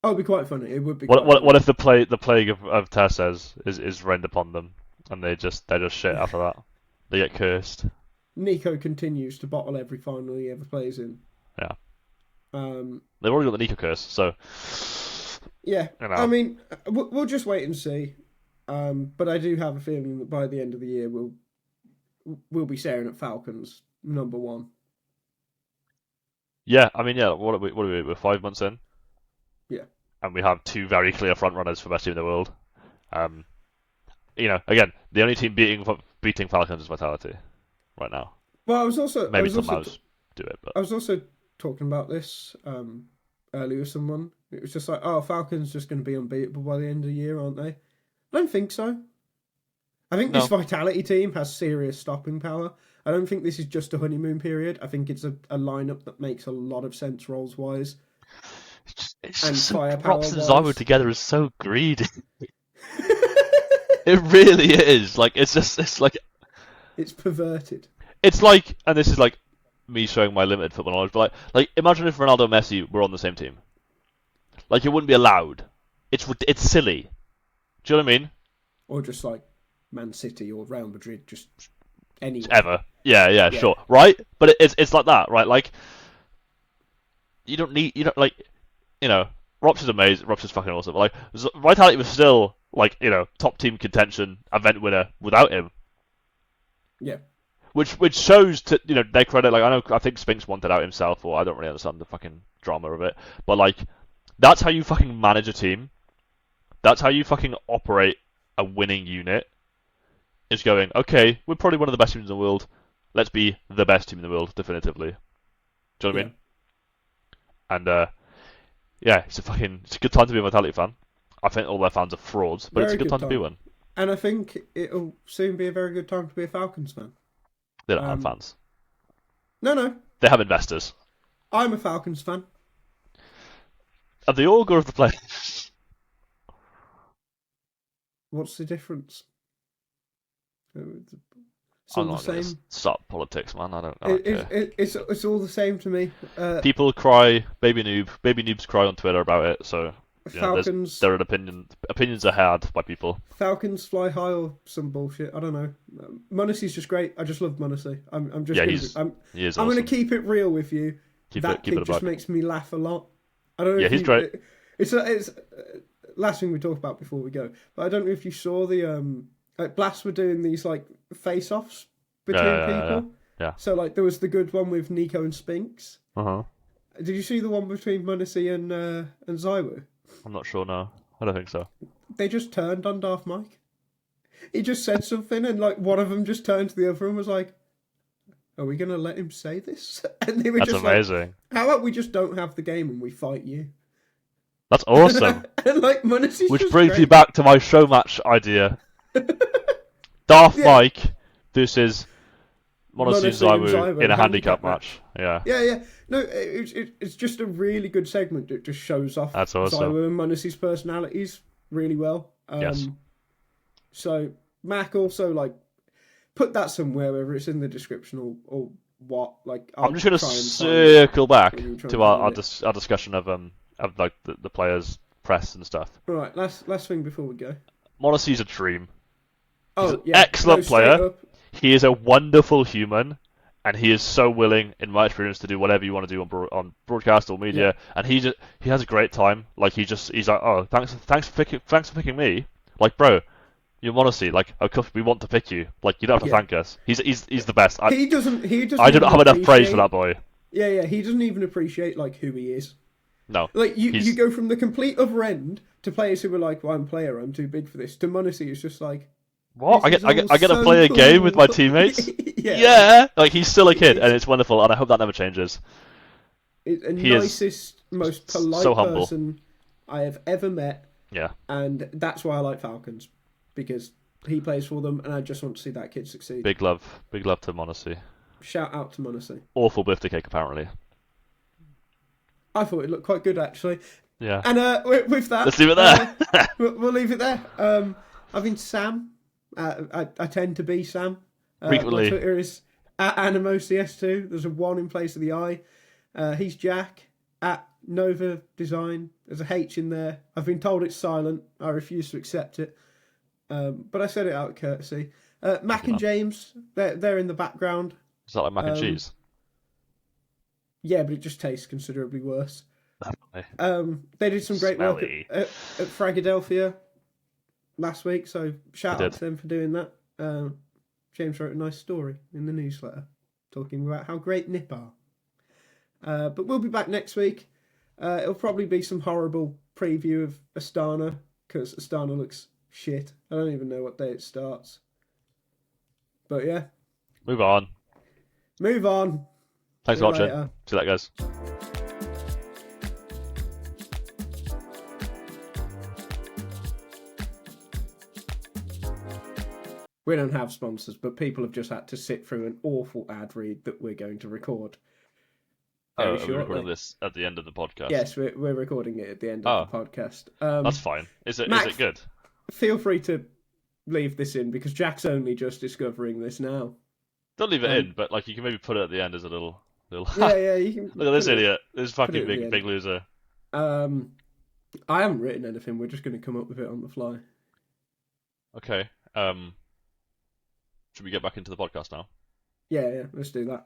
S1: Oh, it'd be quite funny. It would be.
S2: What if the plague of TeSeS is rained upon them and they're just shit after that? They get cursed.
S1: Nico continues to bottle every final he ever plays in.
S2: Yeah. They've already got the Nico curse, so.
S1: Yeah,
S2: you know.
S1: I mean, we'll just wait and see. But I do have a feeling that by the end of the year, we'll be staring at Falcons #1.
S2: Yeah, I mean, yeah. What are we? We're 5 months in.
S1: Yeah.
S2: And we have 2 very clear front runners for best team in the world. You know, again, the only team beating Falcons is Vitality. right now.
S1: Well, I was also
S2: Maybe some MOUZ do it, but
S1: I was also talking about this earlier with someone. It was just like, oh, Falcons just going to be unbeatable by the end of the year, aren't they? I don't think so. I think this Vitality team has serious stopping power. I don't think this is just a honeymoon period. I think it's a lineup that makes a lot of sense roles wise.
S2: It's
S1: and
S2: just
S1: firepower
S2: Props and
S1: wise.
S2: ZywOo together is so greedy. It really is. Like it's like
S1: it's perverted.
S2: It's like, and this is like me showing my limited football knowledge, but like imagine if Ronaldo and Messi were on the same team. Like it wouldn't be allowed. It's silly. Do you know what I mean?
S1: Or just like Man City or Real Madrid, just anywhere.
S2: Ever. Yeah, sure. Right? But it's like that, right? Like you don't like, Rops is amazing. Rops is fucking awesome. But like Vitality was still like, top team contention, event winner without him.
S1: Yeah.
S2: Which shows to their credit. Like I think s1mple wanted out himself, or I don't really understand the fucking drama of it. But like, that's how you fucking manage a team. That's how you fucking operate a winning unit. Is going, okay, we're probably one of the best teams in the world. Let's be the best team in the world, definitively. Do you know what I mean? And yeah, it's a good time to be a Vitality fan. I think all their fans are frauds, but it's a good time to be one.
S1: And I think it'll soon be a very good time to be a Falcons fan.
S2: They don't have fans.
S1: No.
S2: They have investors.
S1: I'm a Falcons fan.
S2: Of the org or of the players?
S1: What's the difference? It's
S2: I'm
S1: all
S2: not
S1: the
S2: going
S1: same.
S2: to start politics, man. I don't care.
S1: It's all the same to me.
S2: People cry, baby noobs cry on Twitter about it, so
S1: Falcons.
S2: There are opinions are had by people.
S1: Falcons fly high or some bullshit. I don't know. Munacy's just great. I just love Munacy. I'm going to keep it real with you.
S2: Keep
S1: that
S2: it
S1: kid just makes me laugh a lot. I don't know.
S2: He's great.
S1: It's last thing we talk about before we go. But I don't know if you saw the Blast were doing these like face-offs between people.
S2: Yeah.
S1: So like there was the good one with Nico and Spinks.
S2: Uh-huh.
S1: Did you see the one between Munacy and ZywOo?
S2: I'm not sure, no. I don't think so.
S1: They just turned on Darth Mike. He just said something and like one of them just turned to the other and was like, are we going to let him say this? And they were
S2: That's
S1: just
S2: amazing.
S1: Like, how about we just don't have the game and we fight you?
S2: That's awesome.
S1: And like Munacy's
S2: Which
S1: just
S2: brings
S1: great.
S2: me back to my show match idea. Darth Mike versus Munacy and ZywOo in a handicap match. Yeah.
S1: Yeah. No, it's just a really good segment. It just shows off
S2: That's awesome.
S1: ZywOo and Munacy's personalities really well.
S2: Yes.
S1: So Mac also like put that somewhere, whether it's in the description or what. Like
S2: I'm just going to circle back to our discussion of like the players' press and stuff.
S1: All right, last thing before we go.
S2: Munacy's a dream.
S1: He's
S2: an excellent player. He is a wonderful human, and he is so willing, in my experience, to do whatever you want to do on broadcast or media. Yeah. And he has a great time. Like he's like, oh, thanks for picking me. Like, bro, you're Munacy. Like, of course we want to pick you. Like, you don't have to thank us. He's the best.
S1: He doesn't.
S2: I don't have enough praise for that boy.
S1: Yeah. He doesn't even appreciate like who he is.
S2: No.
S1: Like you go from the complete other end to players who were like, well, I'm a player, I'm too big for this. To Munacy, it's just like,
S2: what? I get to play a game with my teammates? Yeah. Like, he's still a kid, and it's wonderful, and I hope that never changes.
S1: He nicest, most polite
S2: so humble
S1: person I have ever met.
S2: Yeah.
S1: And that's why I like Falcons, because he plays for them, and I just want to see that kid succeed.
S2: Big love to Munacy.
S1: Shout out to Munacy.
S2: Awful birthday cake, apparently.
S1: I thought it looked quite good, actually.
S2: Yeah.
S1: And with that,
S2: let's leave it there.
S1: We'll leave it there. I've been Sam. I tend to be Sam.
S2: Frequently.
S1: My Twitter is @AnimoCS2. There's a 1 in place of the I. He's Jack @Nova Design. There's a H in there. I've been told it's silent. I refuse to accept it. But I said it out of courtesy. Mac and James, they're in the background.
S2: Is that like mac and cheese?
S1: Yeah, but it just tastes considerably worse.
S2: Definitely.
S1: They did some great work at Fragadelphia last week, so shout out to them for doing that. James wrote a nice story in the newsletter talking about how great Nip are. But we'll be back next week. It'll probably be some horrible preview of Astana, because Astana looks shit. I don't even know what day it starts. But yeah.
S2: Move on.
S1: Move on.
S2: Thanks
S1: See
S2: for
S1: you
S2: watching.
S1: later.
S2: See you later, guys.
S1: We don't have sponsors, but people have just had to sit through an awful ad read that we're going to record.
S2: Are we
S1: shortly.
S2: recording this at the end of the podcast?
S1: Yes, we're recording it at the end of the podcast.
S2: That's fine. Is it
S1: Mac,
S2: good?
S1: Feel free to leave this in because Jack's only just discovering this now.
S2: Don't leave it in, but like you can maybe put it at the end as a little.
S1: Yeah, you can.
S2: Look at this idiot. This fucking
S1: at the
S2: big loser.
S1: I haven't written anything. We're just going to come up with it on the fly.
S2: Okay. Should we get back into the podcast now?
S1: Yeah, let's do that.